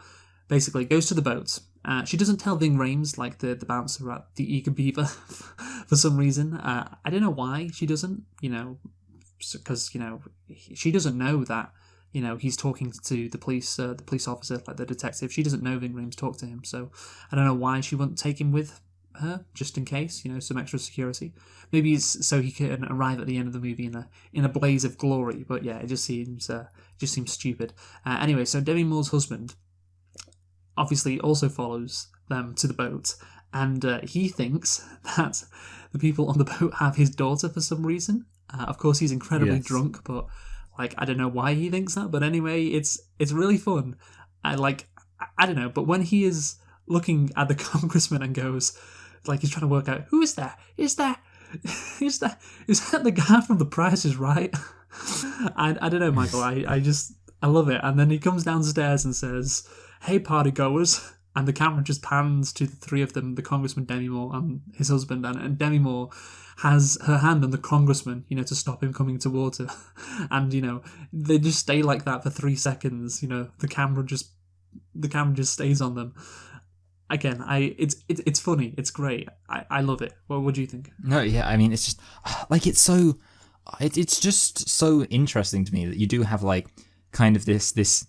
basically goes to the boat. She doesn't tell Ving Rhames, like the bouncer at the Eager Beaver, for some reason. I don't know why she doesn't. Because she doesn't know that he's talking to the police officer, like the detective. She doesn't know Ving Rhames talked to him. So I don't know why she wouldn't take him with her, just in case, some extra security. Maybe it's so he can arrive at the end of the movie in a blaze of glory. But yeah, it just seems stupid. Anyway, so Demi Moore's husband obviously also follows them to the boat, and he thinks that the people on the boat have his daughter for some reason. Of course, he's incredibly drunk, but like I don't know why he thinks that. But anyway, it's really fun. I don't know, but when he is looking at the congressman and goes, like he's trying to work out, who is that? Is that the guy from The Price is Right? I don't know, Michael. I love it. And then he comes downstairs and says, "Hey, party goers!" And the camera just pans to the three of them: the congressman, Demi Moore, and his husband. And Demi Moore has her hand on the congressman, to stop him coming towards her. And they just stay like that for 3 seconds. The camera just stays on them. Again, it's funny. It's great. I love it. What do you think? No, yeah, I mean, it's just like it's just so interesting to me that you do have like kind of this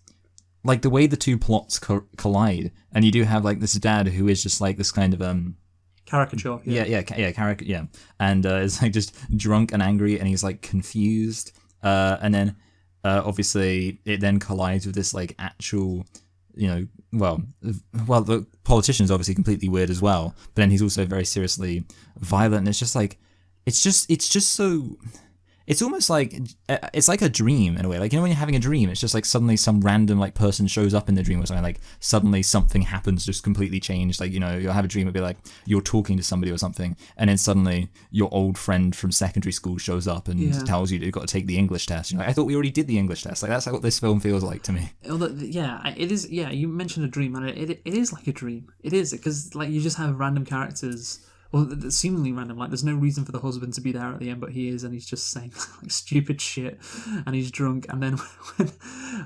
like the way the two plots collide, and you do have like this dad who is just like this kind of caricature. Caricature, and is like just drunk and angry, and he's like confused, and then obviously it then collides with this like actual. Well, the politician's obviously completely weird as well, but then he's also very seriously violent, and it's just like, it's just so, it's almost like, it's like a dream in a way. Like, when you're having a dream, it's just like suddenly some random like person shows up in the dream or something, like suddenly something happens, just completely changed. Like, you'll have a dream, it'll be like you're talking to somebody or something, and then suddenly your old friend from secondary school shows up and tells you that you've got to take the English test. You're like, I thought we already did the English test. Like, that's what this film feels like to me. Yeah, it is. Yeah, you mentioned a dream, and it is like a dream. It is, because like you just have random characters. Well, seemingly random. Like, there's no reason for the husband to be there at the end, but he is, and he's just saying like stupid shit, and he's drunk. And then,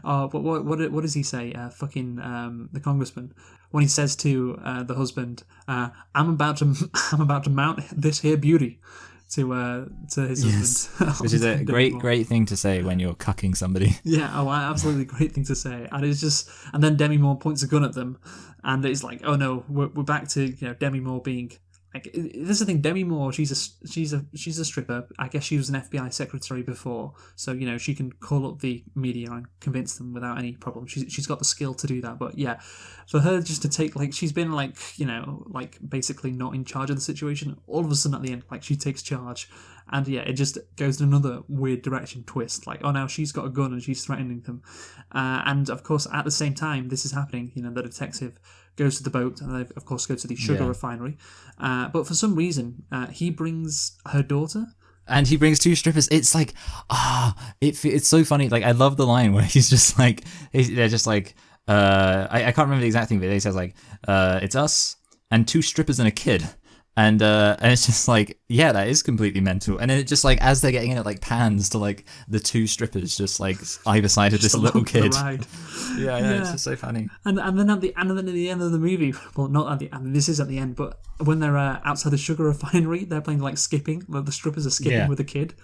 but what does he say? The congressman, when he says to the husband, "I'm about to mount this here beauty," to his husband, which is a great thing to say when you're cucking somebody. Yeah, absolutely great thing to say. And it's just, and then Demi Moore points a gun at them, and it's like, oh no, we're back to Demi Moore being. Like, this is the thing. Demi Moore, she's a stripper. I guess she was an FBI secretary before, so she can call up the media and convince them without any problem. She's got the skill to do that. But yeah, for her just to take, like, she's been like basically not in charge of the situation. All of a sudden at the end, like, she takes charge, and yeah, it just goes in another weird direction twist. Like, oh, now she's got a gun and she's threatening them, and of course at the same time this is happening. The detective goes to the boat, and they of course go to the sugar refinery. But for some reason, he brings her daughter. And he brings 2 strippers. It's like, it's so funny. Like, I love the line where he's just like, they're just like, I can't remember the exact thing, but he says like, it's us and 2 strippers and a kid. And it's just like, yeah, that is completely mental. And then it just like, as they're getting in, it like pans to like the two strippers just like either side of this little kid. Yeah, I know, it's just so funny. And then at the end of the movie, well, not at the end. This is at the end, but when they're outside the sugar refinery, they're playing like skipping. The strippers are skipping with a kid.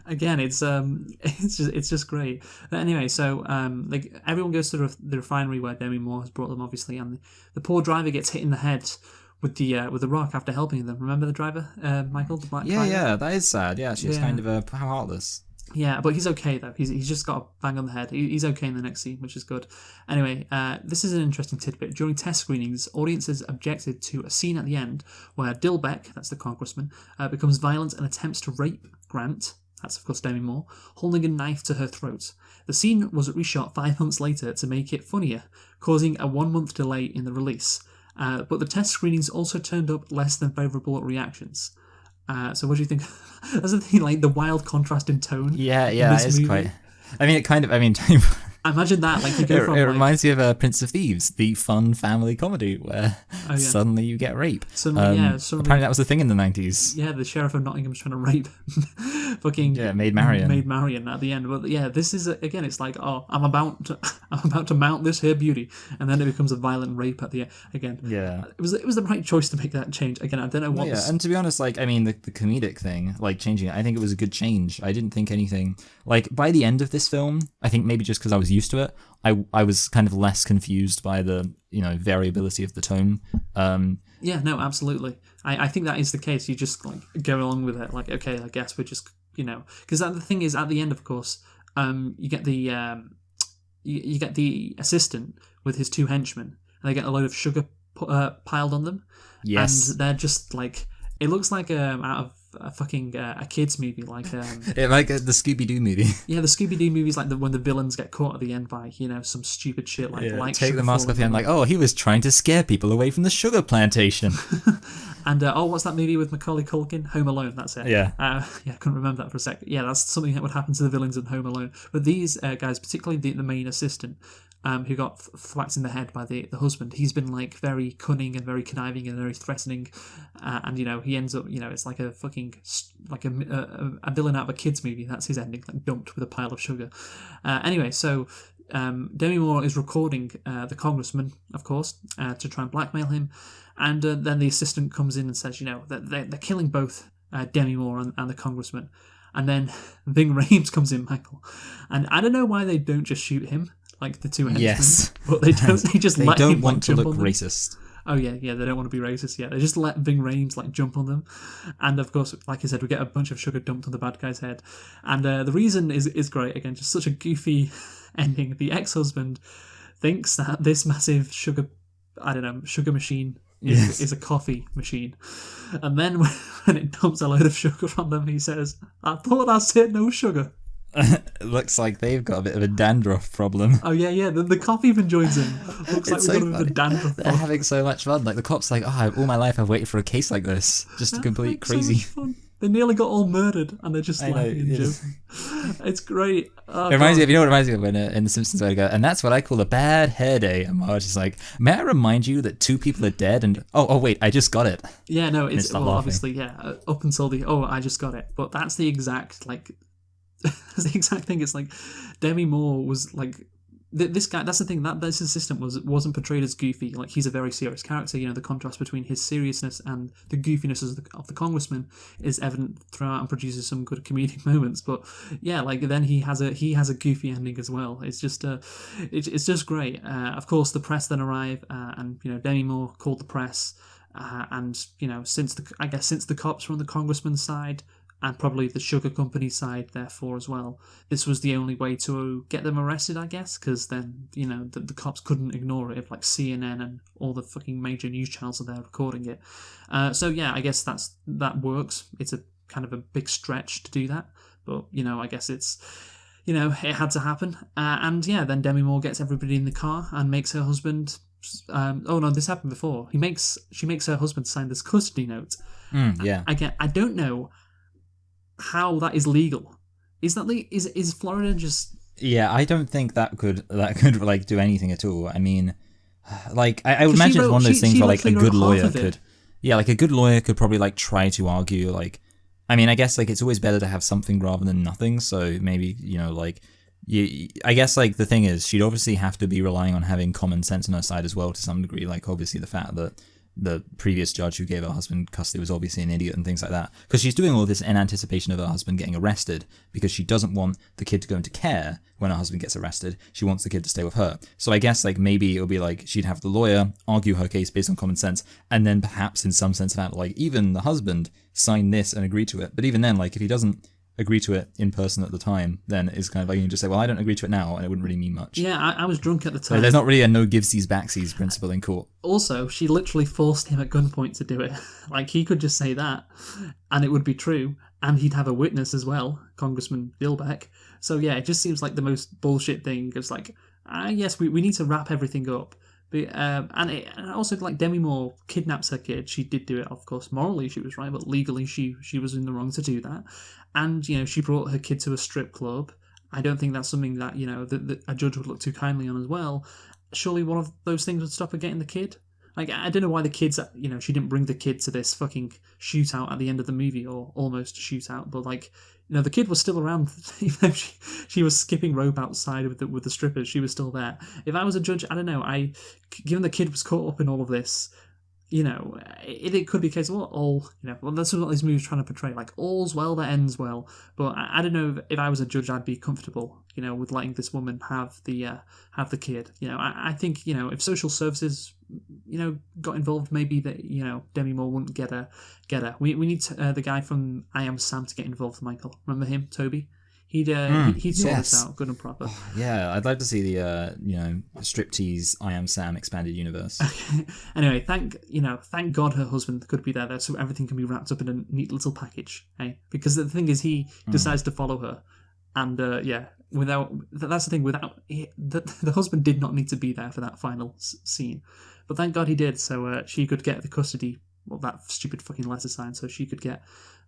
Again, it's just great. But anyway, so like everyone goes to the refinery where Demi Moore has brought them, obviously, and the poor driver gets hit in the head with the rock after helping them. Remember the driver, Michael, the black driver? Yeah, that is sad. Yeah, she's kind of heartless. Yeah, but he's okay though. He's just got a bang on the head. He's okay in the next scene, which is good. Anyway, this is an interesting tidbit. During test screenings, audiences objected to a scene at the end where Dilbeck, that's the congressman, becomes violent and attempts to rape Grant, that's of course Demi Moore, holding a knife to her throat. The scene was reshot 5 months later to make it funnier, causing a 1-month delay in the release. But the test screenings also turned up less than favourable reactions. So what do you think? That's the thing, like the wild contrast in tone. Yeah, it is quite. I mean, Imagine that, like you go from. It reminds me of Prince of Thieves, the fun family comedy where suddenly you get rape. Suddenly, apparently that was the thing in the 90s. Yeah, the sheriff of Nottingham's trying to rape fucking Maid Marian at the end. But yeah, this is again, it's like, oh, I'm about to mount this here beauty, and then it becomes a violent rape at the end again. Yeah, it was the right choice to make that change. Again, I don't know what. And to be honest, like I mean, the comedic thing, like changing it, I think it was a good change. I didn't think anything like by the end of this film. I think maybe just because I was used to it, I was kind of less confused by the variability of the tone. Yeah, no, absolutely. I think that is the case. You just like go along with it. Like, okay, I guess we're just because the thing is at the end, of course, you get the you get the assistant with his two henchmen, and they get a load of sugar piled on them. Yes, and they're just like it looks like out of a fucking a kids movie, like the Scooby-Doo movie. Yeah, the Scooby-Doo movies, like when the villains get caught at the end by some stupid shit like take the mask off the end, like, oh, he was trying to scare people away from the sugar plantation. And what's that movie with Macaulay Culkin? Home Alone, that's it. Yeah. I couldn't remember that for a sec. Yeah, that's something that would happen to the villains in Home Alone. But these guys, particularly the main assistant, who got thwacked in the head by the husband, he's been like very cunning and very conniving and very threatening, and he ends up it's like a fucking like a villain out of a kids movie. That's his ending, like dumped with a pile of sugar. Anyway, so Demi Moore is recording the congressman, of course, to try and blackmail him, and then the assistant comes in and says that they're killing both Demi Moore and the congressman. And then Ving Rhames comes in, Michael, and I don't know why they don't just shoot him like the two henchmen. Yes, but they don't. They just let him want to jump look on them. racist. Oh yeah, they don't want to be racist. Yeah, they just let Ving Rhames like jump on them, and of course, like I said, we get a bunch of sugar dumped on the bad guy's head, and the reason is great. Again, just such a goofy ending. The ex-husband thinks that this massive sugar machine is a coffee machine, and then when it dumps a load of sugar on them, he says, "I thought I said no sugar." It looks like they've got a bit of a dandruff problem. Oh yeah. The cop even joins in. Looks like we've got a bit of a dandruff problem. They're having so much fun. Like the cop's like, all my life I've waited for a case like this, just to complete crazy. So much fun. They nearly got all murdered, and they're just laughing and joking. It's great. Oh, it reminds me of, what it reminds me of when in The Simpsons where they go, and that's what I call a bad hair day. And Marge is like, may I remind you that 2 people are dead? And oh wait, I just got it. Yeah, no, it's obviously up until I just got it. But that's the exact that's the exact thing. It's like Demi Moore was like this guy. That's the thing, that this assistant wasn't portrayed as goofy. Like he's a very serious character. The contrast between his seriousness and the goofiness of the congressman is evident throughout and produces some good comedic moments. But yeah, like then he has a goofy ending as well. It's just it's just great. Of course, the press then arrive, and Demi Moore called the press, and since the cops were on the congressman's side, and probably the sugar company side, therefore, as well. This was the only way to get them arrested, I guess, because then, the cops couldn't ignore it if, like, CNN and all the fucking major news channels are there recording it. So, yeah, I guess that works. It's a kind of a big stretch to do that, but, I guess it's, it had to happen. And, yeah, then Demi Moore gets everybody in the car and makes her husband... oh, no, this happened before. She makes her husband sign this custody note. Yeah. Again, I don't know how that is legal. Is Florida just... Yeah, I don't think that could like do anything at all. I mean, like I would imagine it's one of those things where like a good lawyer could. yeah, like a good lawyer could probably like try to argue like, I mean, I guess like it's always better to have something rather than nothing. So maybe, you know, like I guess like the thing is she'd obviously have to be relying on having common sense on her side as well to some degree. Like obviously the fact that the previous judge who gave her husband custody was obviously an idiot and things like that. Because she's doing all this in anticipation of her husband getting arrested because she doesn't want the kid to go into care when her husband gets arrested. She wants the kid to stay with her. So I guess like maybe it'll be like she'd have the lawyer argue her case based on common sense, and then perhaps in some sense of that, like even the husband sign this and agree to it. But even then, like if he doesn't agree to it in person at the time, then it's kind of like you can just say, well, I don't agree to it now, and it wouldn't really mean much. Yeah, I was drunk at the time. So there's not really a no givesies backsies principle in court. Also, she literally forced him at gunpoint to do it. Like, he could just say that, and it would be true, and he'd have a witness as well, Congressman Dilbeck. So yeah, it just seems like the most bullshit thing. It's like, yes, we need to wrap everything up. But, and also, like, Demi Moore kidnaps her kid. She did do it, of course. Morally, she was right, but legally, she was in the wrong to do that. And, you know, she brought her kid to a strip club. I don't think that's something that, you know, that a judge would look too kindly on as well. Surely one of those things would stop her getting the kid. Like, I don't know why the kids, you know, she didn't bring the kid to this fucking shootout at the end of the movie, or almost a shootout, but, like, you know, the kid was still around. Even though she was skipping rope outside with the strippers, she was still there. If I was a judge, I don't know, given the kid was caught up in all of this, you know, it could be a case of, well, that's what these movies are trying to portray, like, all's well that ends well. But I don't know if I was a judge, I'd be comfortable, you know, with letting this woman have the kid. You know, I think, you know, if social services, you know, got involved, maybe that, you know, Demi Moore wouldn't get her. We need the guy from I Am Sam to get involved, Michael. Remember him, Toby? He'd sort this out good and proper. Oh, yeah, I'd like to see the you know, Striptease I Am Sam expanded universe. Anyway, thank God her husband could be there, so everything can be wrapped up in a neat little package. Hey, because the thing is, he decides to follow her, and that's the thing. The husband did not need to be there for that final scene, but thank God he did, so she could get the custody. Well, that stupid fucking letter signed, so she could get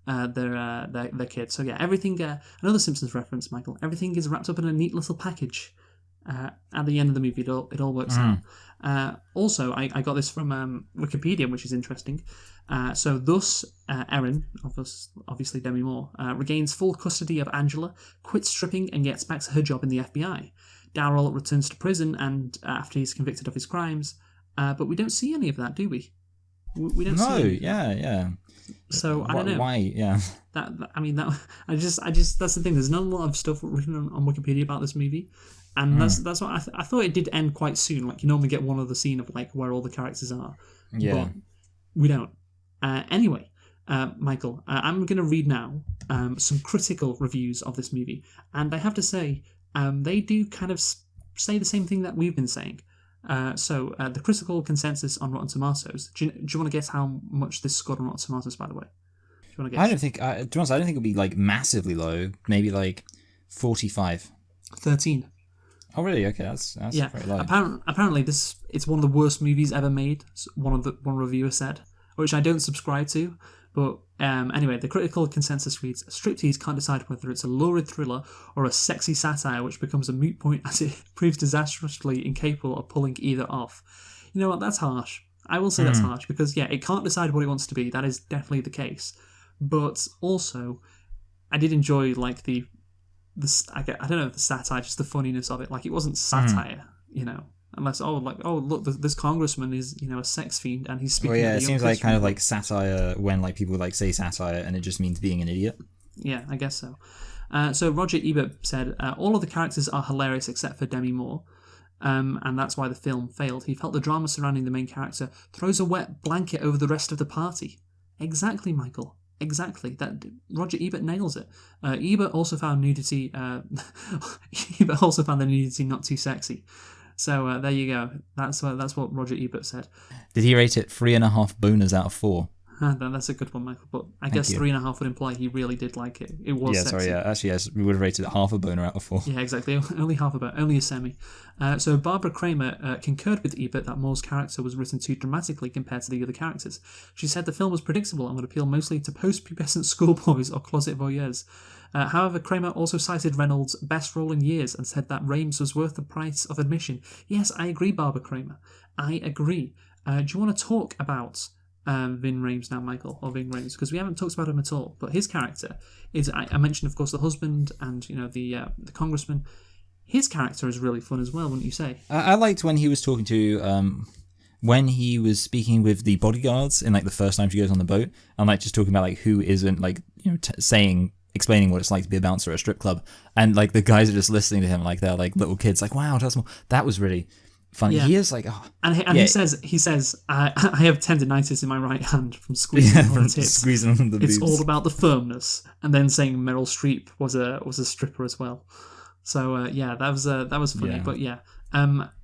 their kid. So yeah, everything. Another Simpsons reference, Michael. Everything is wrapped up in a neat little package. At the end of the movie, it all works out. Also, I got this from Wikipedia, which is interesting. So thus, Erin, obviously Demi Moore, regains full custody of Angela, quits stripping, and gets back to her job in the FBI. Daryl returns to prison, and after he's convicted of his crimes, but we don't see any of that, do we? We don't. No, see yeah. So I don't know why. Yeah. I just that's the thing. There's not a lot of stuff written on Wikipedia about this movie, and that's what I thought it did end quite soon. Like, you normally get one other scene of like where all the characters are. Yeah. But we don't. Anyway, Michael, I'm going to read now some critical reviews of this movie, and I have to say, they do kind of say the same thing that we've been saying. So the critical consensus on Rotten Tomatoes. Do you want to guess how much this scored on Rotten Tomatoes, by the way? Do you want to guess? I don't think, to be honest, I don't think it'll be like massively low. Maybe like 45. 13. Oh really? Okay, that's yeah. very low. Apparently, it's one of the worst movies ever made. One reviewer said, which I don't subscribe to. But anyway, the critical consensus reads: Striptease can't decide whether it's a lurid thriller or a sexy satire, which becomes a moot point as it proves disastrously incapable of pulling either off. You know what? That's harsh. I will say that's harsh because, yeah, it can't decide what it wants to be. That is definitely the case. But also, I did enjoy like the I don't know, the satire, just the funniness of it. Like, it wasn't satire, you know. Unless, look, this congressman is, you know, a sex fiend and he's speaking. Well, yeah, it seems like kind of like satire when like people like say satire and it just means being an idiot. Yeah, I guess so. So Roger Ebert said, all of the characters are hilarious except for Demi Moore, and that's why the film failed. He felt the drama surrounding the main character throws a wet blanket over the rest of the party. Exactly, Michael. Exactly. That Roger Ebert nails it. Ebert also found nudity. Ebert also found the nudity not too sexy. So there you go. That's what Roger Ebert said. Did he rate it 3.5 boners out of 4? That's a good one, Michael. But I guess 3.5 would imply he really did like it. It was sexy. Sorry, yeah. Actually, yes, we would have rated it half a boner out of 4. Yeah, exactly. Only half a boner, only a semi. So Barbara Kramer concurred with Ebert that Moore's character was written too dramatically compared to the other characters. She said the film was predictable and would appeal mostly to post-pubescent schoolboys or closet voyeurs. However, Kramer also cited Reynolds' best role in years and said that Rames was worth the price of admission. Yes, I agree, Barbara Kramer. I agree. Do you want to talk about Ving Rhames now, Michael, or Ving Rhames, because we haven't talked about him at all. But his character is, I mentioned, of course, the husband and, the congressman. His character is really fun as well, wouldn't you say? I liked when he was talking to, when he was speaking with the bodyguards in like the first time she goes on the boat, and like just talking about like who isn't like, explaining what it's like to be a bouncer at a strip club, and like the guys are just listening to him like they're like little kids, like, wow, that's more. That was really funny. Yeah. He is like, oh, and he says, I have tendinitis in my right hand from squeezing on the tits. Squeezing on the boobs. It's all about the firmness, and then saying Meryl Streep was a stripper as well. So that was funny. Yeah. But yeah,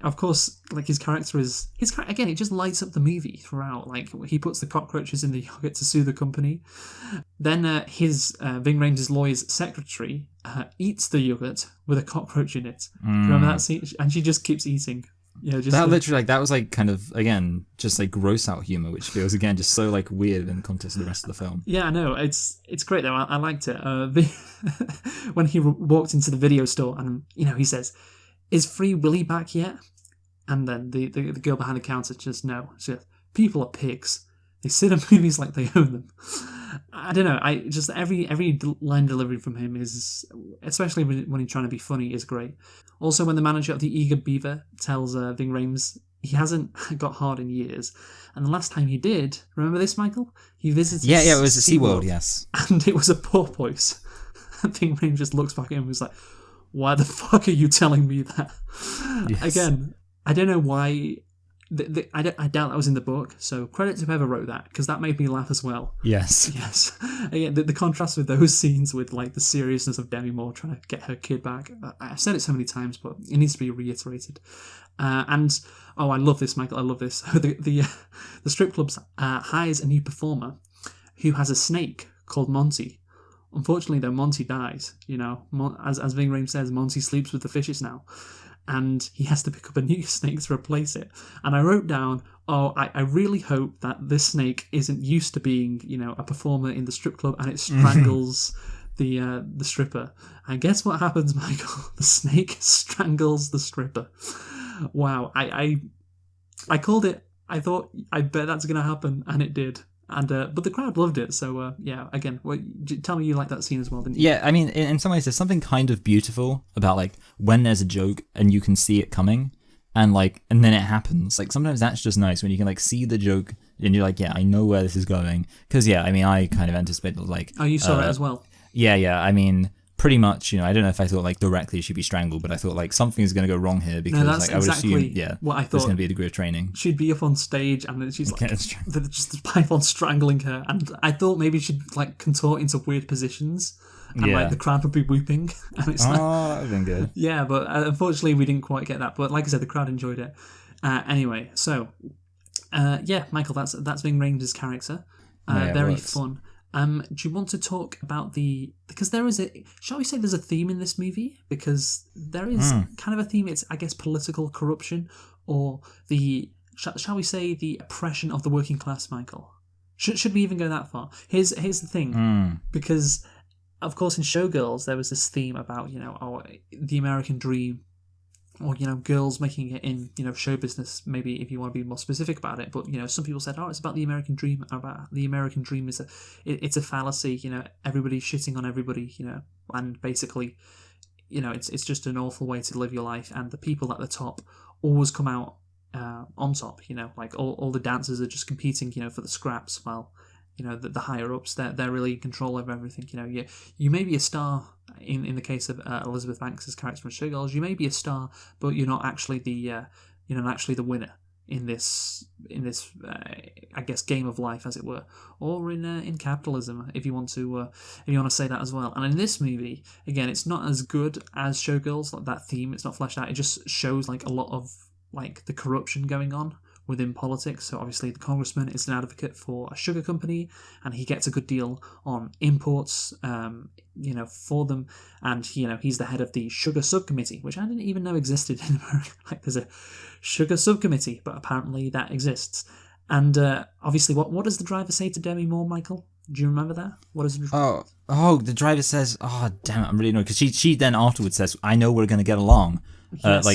of course, like his character again, it just lights up the movie throughout. Like he puts the cockroaches in the yogurt to sue the company. Then his Ving Rhames' lawyer's secretary eats the yogurt with a cockroach in it. Do you remember that scene? And she just keeps eating. Yeah, just that literally, like, that was like kind of, again, just like gross out humor, which feels again just so like weird in context of the rest of the film. Yeah, I know, it's great though. I liked it. When he walked into the video store and he says, "Is Free Willy back yet?" And then the girl behind the counter just no. She says, "People are pigs. They sit in movies like they own them." I don't know. I just every line delivery from him is, especially when he's trying to be funny, is great. Also, when the manager of the Eager Beaver tells Ving Rhames he hasn't got hard in years, and the last time he did, remember this, Michael? He visited. Yeah, it was a SeaWorld, yes, and it was a porpoise. And Ving Rhames just looks back at him and was like, "Why the fuck are you telling me that?" Yes. Again, I don't know why. I doubt that was in the book, so credit to whoever wrote that, because that made me laugh as well. Yes. Again, the contrast with those scenes with like the seriousness of Demi Moore trying to get her kid back. I've said it so many times, but it needs to be reiterated. I love this, Michael. I love this. The strip club hires a new performer who has a snake called Monty. Unfortunately, though, Monty dies. As Ving Rhames says, Monty sleeps with the fishes now. And he has to pick up a new snake to replace it. And I wrote down, I really hope that this snake isn't used to being, a performer in the strip club and it strangles the stripper. And guess what happens, Michael? The snake strangles the stripper. Wow. I called it. I thought, I bet that's going to happen. And it did. And but the crowd loved it, so again, tell me you like that scene as well, didn't you? Yeah, I mean, in some ways there's something kind of beautiful about like when there's a joke and you can see it coming, and then it happens. Like sometimes that's just nice when you can like see the joke and you're like, yeah, I know where this is going. Because I mean, I kind of anticipated like, oh, you saw it as well. Yeah. I mean, pretty much, I don't know if I thought like directly she'd be strangled, but I thought like something's going to go wrong here because that's I would exactly assume, what I thought. There's going to be a degree of training. She'd be up on stage and then she's like, just the python strangling her, and I thought maybe she'd like contort into weird positions, and like the crowd would be whooping, and it's that would have been good. Yeah, but unfortunately we didn't quite get that. But like I said, the crowd enjoyed it. Anyway, so Michael, that's Ving Rhames' character. Very fun. Do you want to talk about because there is shall we say there's a theme in this movie? Because there is kind of a theme. It's, I guess, political corruption, or shall we say the oppression of the working class, Michael? Should we even go that far? Here's the thing, because of course in Showgirls there was this theme about, the American dream, or, girls making it in, show business, maybe if you want to be more specific about it. But, some people said, it's about the American dream. The American dream it's a fallacy, everybody's shitting on everybody, and basically, it's just an awful way to live your life. And the people at the top always come out on top, like all the dancers are just competing, for the scraps, while, the higher ups, they're really in control of everything. You may be a star in the case of Elizabeth Banks' character in Showgirls. You may be a star, but you're not actually the winner in this I guess game of life, as it were, or in capitalism, if you want to say that as well. And in this movie, again, it's not as good as Showgirls. Like that theme, it's not fleshed out. It just shows like a lot of like the corruption going on within politics. So obviously the congressman is an advocate for a sugar company, and he gets a good deal on imports, for them. And he's the head of the sugar subcommittee, which I didn't even know existed in America. Like there's a sugar subcommittee, but apparently that exists. And obviously, what does the driver say to Demi Moore, Michael? Do you remember that? What does the driver? The driver says, "Oh damn it, I'm really annoyed," because she then afterwards says, "I know we're going to get along." Yes.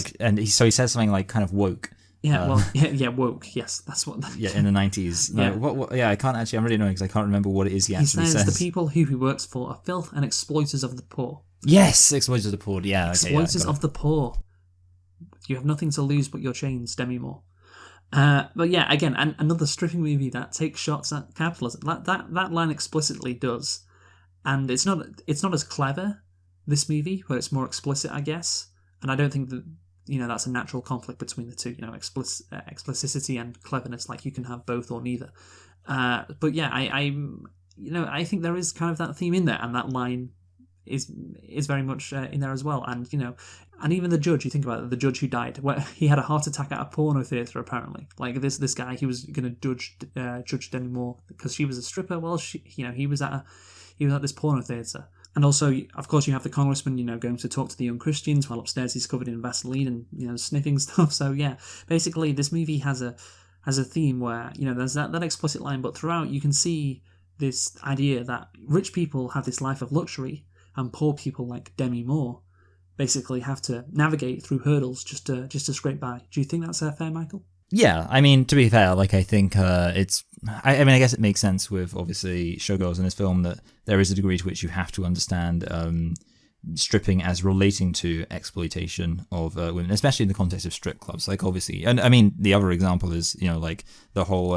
So he says something like kind of woke. Yeah, well, yeah, woke. Yes, that's what. Yeah, in the 90s. No, Yeah. what? Yeah, I can't actually. I'm really annoying because I can't remember what it is he He actually says the says. people who he works for are filth and exploiters of the poor. Yes, exploiters of the poor. Yeah, okay, yeah, Exploiters got of it. the poor. You have nothing to lose but your chains, Demi Moore. But yeah, again, another stripping movie that takes shots at capitalism. That line explicitly does, and it's not as clever, this movie, where it's more explicit, I guess. And I don't think that that's a natural conflict between the two. Explicitity and cleverness. Like you can have both or neither. But yeah, I think there is kind of that theme in there, and that line is very much in there as well. And even the judge, you think about it, the judge who died, he had a heart attack at a porno theatre apparently. Like this guy, he was going to judge Demi Moore because she was a stripper. Well, he was at this porno theatre. And also, of course, you have the congressman, going to talk to the young Christians while upstairs he's covered in Vaseline and sniffing stuff. So yeah, basically, this movie has a theme where there's that explicit line, but throughout you can see this idea that rich people have this life of luxury, and poor people like Demi Moore basically have to navigate through hurdles just to scrape by. Do you think that's fair, Michael? Yeah, I mean, to be fair, like I think it's. I mean, I guess it makes sense with obviously showgirls in this film that there is a degree to which you have to understand stripping as relating to exploitation of women, especially in the context of strip clubs. Like obviously, and I mean, the other example is like the whole.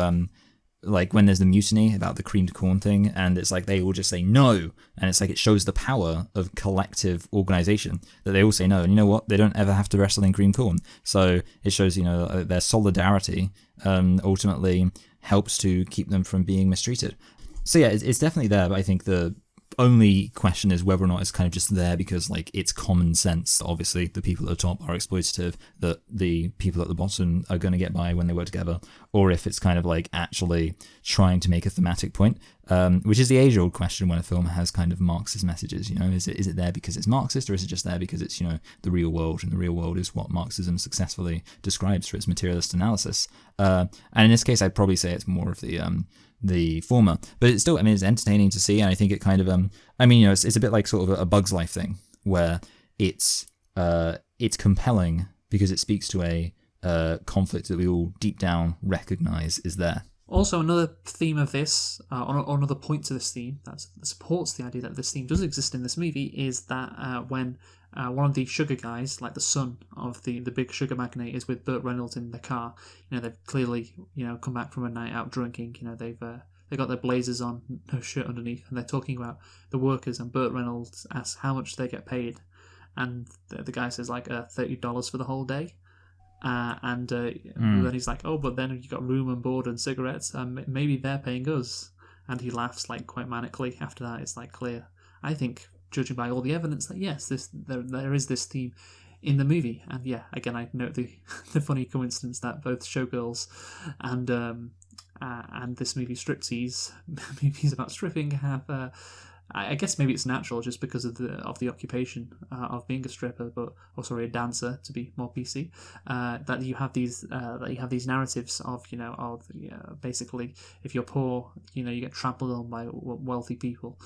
Like when there's the mutiny about the creamed corn thing, and it's like they all just say no, and it's like it shows the power of collective organization that they all say no, and you know what, they don't ever have to wrestle in creamed corn. So it shows their solidarity ultimately helps to keep them from being mistreated. So yeah, it's definitely there, but I think the only question is whether or not it's kind of just there because like it's common sense. Obviously the people at the top are exploitative, that the people at the bottom are going to get by when they work together, or if it's kind of like actually trying to make a thematic point, which is the age-old question when a film has kind of Marxist messages. Is it there because it's Marxist, or is it just there because it's the real world, and the real world is what Marxism successfully describes for its materialist analysis. And in this case I'd probably say it's more of the former, but it's still, I mean, it's entertaining to see, and I think it kind of, it's a bit like sort of a Bug's Life thing, where it's compelling because it speaks to a conflict that we all deep down recognize is there. Also, another theme of this, or another point to this theme that supports the idea that this theme does exist in this movie, is that when one of the sugar guys, like the son of the big sugar magnate, is with Burt Reynolds in the car, they've clearly, come back from a night out drinking. They've got their blazers on, no shirt underneath, and they're talking about the workers. And Burt Reynolds asks how much they get paid, and the guy says like $30 for the whole day. Then he's like, oh, but then you got room and board and cigarettes, and maybe they're paying us. And he laughs like quite manically. After that, it's like clear, I think, judging by all the evidence, that yes, there is this theme in the movie. And yeah, again, I note the funny coincidence that both Showgirls and this movie Striptease, movies about stripping, have. I guess maybe it's natural just because of the occupation of being a stripper, a dancer to be more PC. That you have these narratives of basically if you're poor, you get trampled on by wealthy people.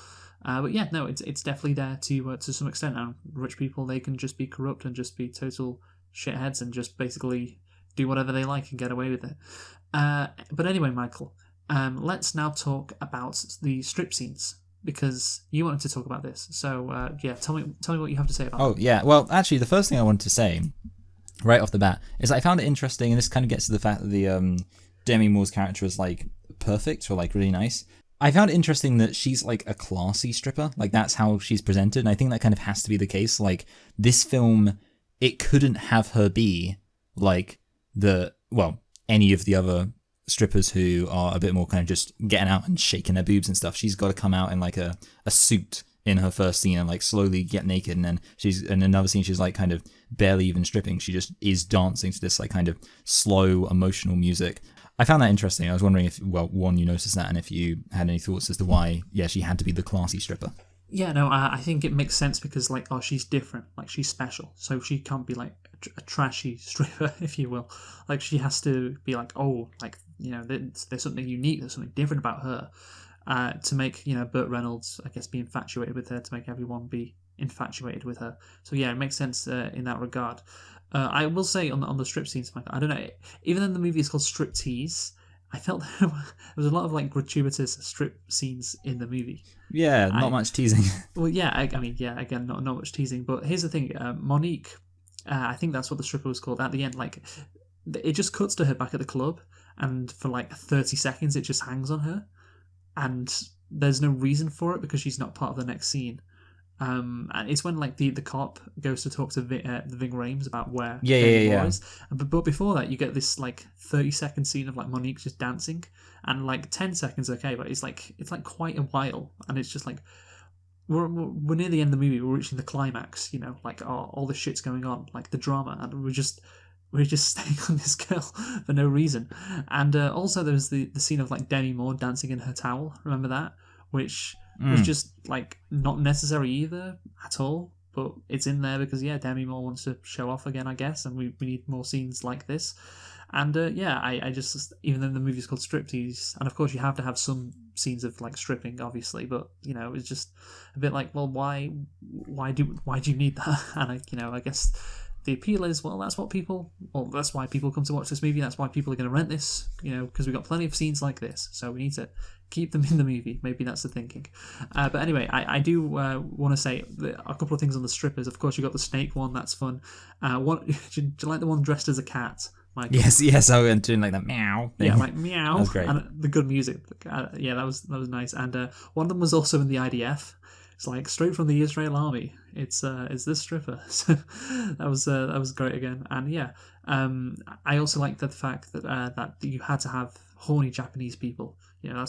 But yeah, no, it's definitely there to some extent. And rich people, they can just be corrupt and just be total shitheads and just basically do whatever they like and get away with it. But anyway, Michael, let's now talk about the strip scenes, because you wanted to talk about this. So yeah, tell me what you have to say about it. Oh yeah, well actually the first thing I wanted to say right off the bat is I found it interesting, and this kind of gets to the fact that the Demi Moore's character is like perfect or like really nice. I found it interesting that she's like a classy stripper, like that's how she's presented, and I think that kind of has to be the case. Like this film, it couldn't have her be like any of the other strippers who are a bit more kind of just getting out and shaking their boobs and stuff. She's got to come out in like a suit in her first scene and like slowly get naked, and then she's in another scene she's like kind of barely even stripping. She just is dancing to this like kind of slow emotional music. I found that interesting. I was wondering if, well, one, you noticed that, and if you had any thoughts as to why, yeah, she had to be the classy stripper. Yeah, no, I think it makes sense because, like, she's different. Like, she's special. So she can't be, like, a trashy stripper, if you will. Like, she has to be like, oh, like, there's something unique, there's something different about her. To make, Burt Reynolds, I guess, be infatuated with her, to make everyone be infatuated with her. So yeah, it makes sense in that regard. I will say on the strip scenes, Michael, I don't know, even though the movie is called Striptease, I felt there was a lot of like gratuitous strip scenes in the movie. Yeah, not much teasing. Well, yeah, I mean, yeah, again, not much teasing. But here's the thing, Monique, I think that's what the stripper was called. At the end, like, it just cuts to her back at the club, and for like 30 seconds, it just hangs on her, and there's no reason for it because she's not part of the next scene. And it's when like the cop goes to talk to the Ving Rhames about where Demi Moore is. But before that, you get this like 30-second scene of like Monique just dancing, and like 10 seconds okay, but it's like quite a while, and it's just like we're near the end of the movie, we're reaching the climax, you know, like all the shit's going on, like the drama, and we're just staying on this girl for no reason. And also there was the scene of like Demi Moore dancing in her towel. Remember that? Which was just like not necessary either at all, but it's in there because Demi Moore wants to show off again, I guess, and we need more scenes like this. And I just, even though the movie's called Striptease, and of course you have to have some scenes of like stripping, obviously, but you know, it's just a bit like, well, why do you need that? And I guess the appeal is, well, that's why people come to watch this movie. That's why people are going to rent this, you know, because we've got plenty of scenes like this, so we need to keep them in the movie. Maybe that's the thinking. But anyway, I do want to say a couple of things on the strippers. Of course, you got the snake one. That's fun. Do you like the one dressed as a cat? Michael? Yes, I went doing like that meow thing. Yeah, like meow. That was great. And the good music. Yeah, that was nice. And one of them was also in the IDF. It's like straight from the Israel army. It's this stripper. So that was great again. And yeah, I also like the fact that that you had to have horny Japanese people. You know,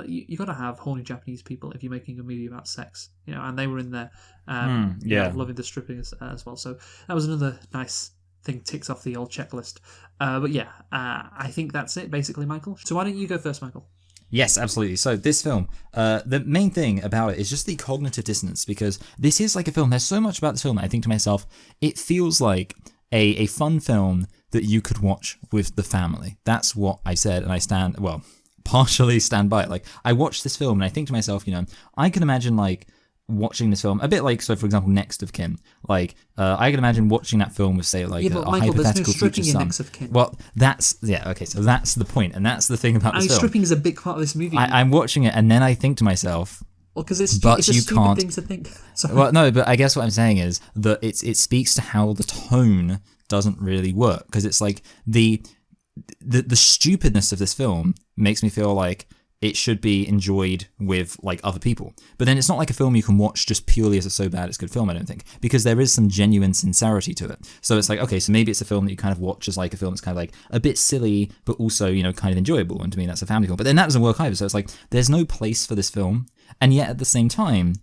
you got to have horny Japanese people if you're making a movie about sex. You know, and they were in there, loving the stripping as well. So that was another nice thing ticks off the old checklist. But yeah, I think that's it basically, Michael. So why don't you go first, Michael? Yes, absolutely. So this film, the main thing about it is just the cognitive dissonance, because this is like a film. There's so much about this film that I think to myself, it feels like a fun film that you could watch with the family. That's what I said, and partially stand by it. Like, I watched this film and I think to myself, you know, I can imagine like watching this film a bit like, so for example, Next of Kin. Like, I can imagine watching that film with, say, like a Michael, hypothetical future son. Next of Kin. Well, so that's the point, and that's the thing about this film. Stripping is a big part of this movie. I'm watching it, and then I think to myself, well, because it's but a you stupid can't. thing to think. Sorry. Well, no, but I guess what I'm saying is that it speaks to how the tone doesn't really work, because it's like the stupidness of this film makes me feel like it should be enjoyed with like other people. But then it's not like a film you can watch just purely as a so bad it's good film, I don't think, because there is some genuine sincerity to it. So it's like, okay, so maybe it's a film that you kind of watch as like a film that's kind of like a bit silly, but also, you know, kind of enjoyable. And to me, that's a family film. But then that doesn't work either. So it's like, there's no place for this film. And yet at the same time,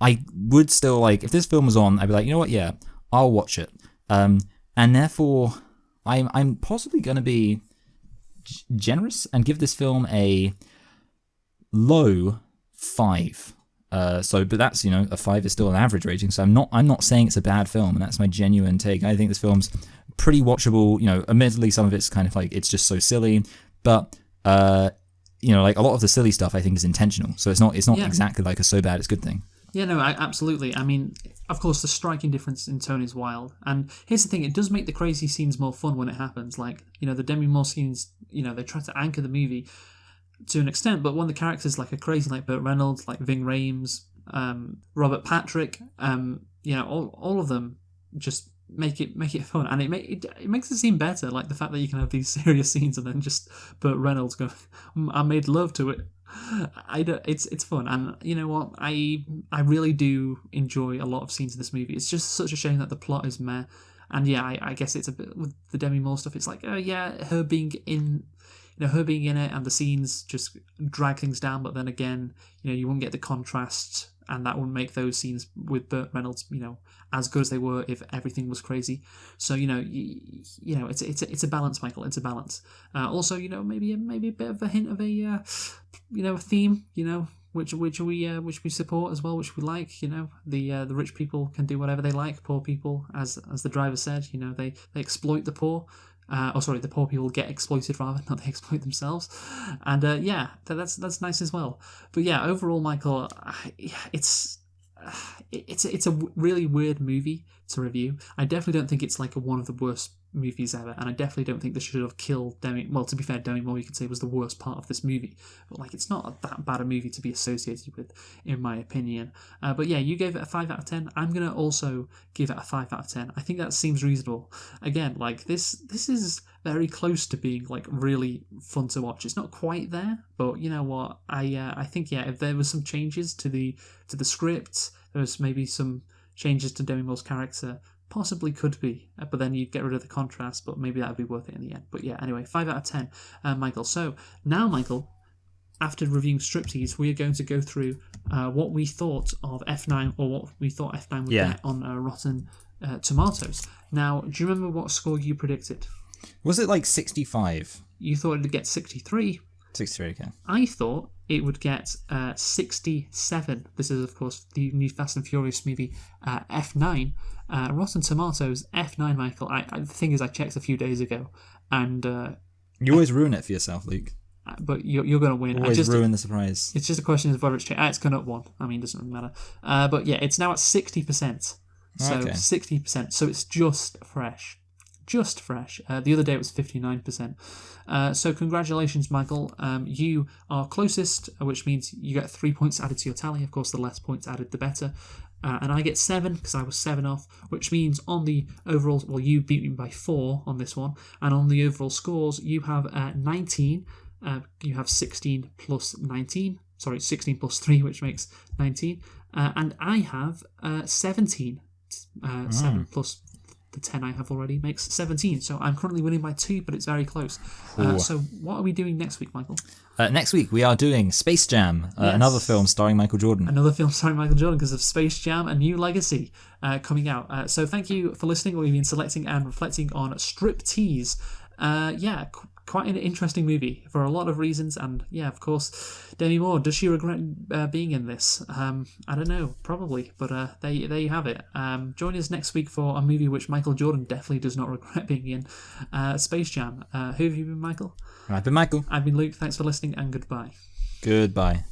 I would still like, if this film was on, I'd be like, you know what? Yeah, I'll watch it. And therefore, I'm possibly going to be generous and give this film a low 5. But that's, you know, a 5 is still an average rating, so I'm not saying it's a bad film, and that's my genuine take. I think this film's pretty watchable. You know, admittedly some of it's kind of like, it's just so silly, but you know, like a lot of the silly stuff I think is intentional, so it's not exactly like a so bad it's good thing. Yeah, no, absolutely. I mean, of course, the striking difference in tone is wild. And here's the thing, it does make the crazy scenes more fun when it happens. Like, you know, the Demi Moore scenes, you know, they try to anchor the movie to an extent, but when the characters like are crazy, like Burt Reynolds, like Ving Rhames, Robert Patrick, you know, all of them just make it fun, and it makes it seem better. Like the fact that you can have these serious scenes and then just Burt Reynolds go, "I made love to it." It's fun, and you know what? I really do enjoy a lot of scenes in this movie. It's just such a shame that the plot is meh, and yeah, I guess it's a bit with the Demi Moore stuff. It's like, oh yeah, her being in it and the scenes just drag things down, but then again, you know, you wouldn't get the contrast, and that wouldn't make those scenes with Burt Reynolds, you know, as good as they were if everything was crazy. So, you know, it's a balance, Michael. It's a balance. Also, you know, maybe a bit of a hint of a a theme, you know, which we support as well, which we like. You know, the rich people can do whatever they like. Poor people, as the driver said, you know, they exploit the poor. The poor people get exploited rather, not they exploit themselves. And that's nice as well. But yeah, overall, Michael, it's it's a really weird movie to review. I definitely don't think it's like one of the worst movies ever, and I definitely don't think they should have killed Demi. Well, to be fair, Demi Moore you could say was the worst part of this movie, but like it's not that bad a movie to be associated with, in my opinion. But yeah, you gave it a 5 out of 10. I'm gonna also give it a 5 out of 10. I think that seems reasonable. Again, like this is very close to being like really fun to watch. It's not quite there, but you know what? I think if there was some changes to the script, there was maybe some changes to Demi Moore's character. Possibly could be, but then you'd get rid of the contrast, but maybe that would be worth it in the end. But yeah, anyway, 5 out of 10, Michael. So now, Michael, after reviewing Striptease, we are going to go through what we thought of F9, or what we thought F9 would get on Rotten Tomatoes. Now, do you remember what score you predicted? Was it like 65? You thought it would get 63. 63, okay. I thought it would get 67. This is, of course, the new Fast and Furious movie, F9. Rotten Tomatoes, F9, Michael. The thing is, I checked a few days ago, and... you always ruin it for yourself, Luke. But you're going to win. Always ruin the surprise. It's just a question of whether it's gone up 1. I mean, it doesn't really matter. But yeah, it's now at 60%. So 60%. So it's just fresh. Just fresh. The other day it was 59%. So congratulations, Michael. You are closest, which means you get 3 points added to your tally. Of course, the less points added, the better. And I get 7 because I was 7 off, which means on the overall, well, you beat me by 4 on this one. And on the overall scores, you have 19. You have 16 plus 19. Sorry, 16 plus 3, which makes 19. And I have 17. 7 plus the 10 I have already makes 17. So I'm currently winning by 2, but it's very close. So what are we doing next week, Michael? Next week we are doing Space Jam, another film starring Michael Jordan. Another film starring Michael Jordan because of Space Jam, A New Legacy coming out. So thank you for listening. We've been selecting and reflecting on Striptease. Quite an interesting movie for a lot of reasons, and yeah, of course, Demi Moore, does she regret being in this? I don't know, probably, but there you have it. Join us next week for a movie which Michael Jordan definitely does not regret being in, Space Jam. Who have you been, Michael? I've been Michael. I've been Luke. Thanks for listening, and goodbye. Goodbye.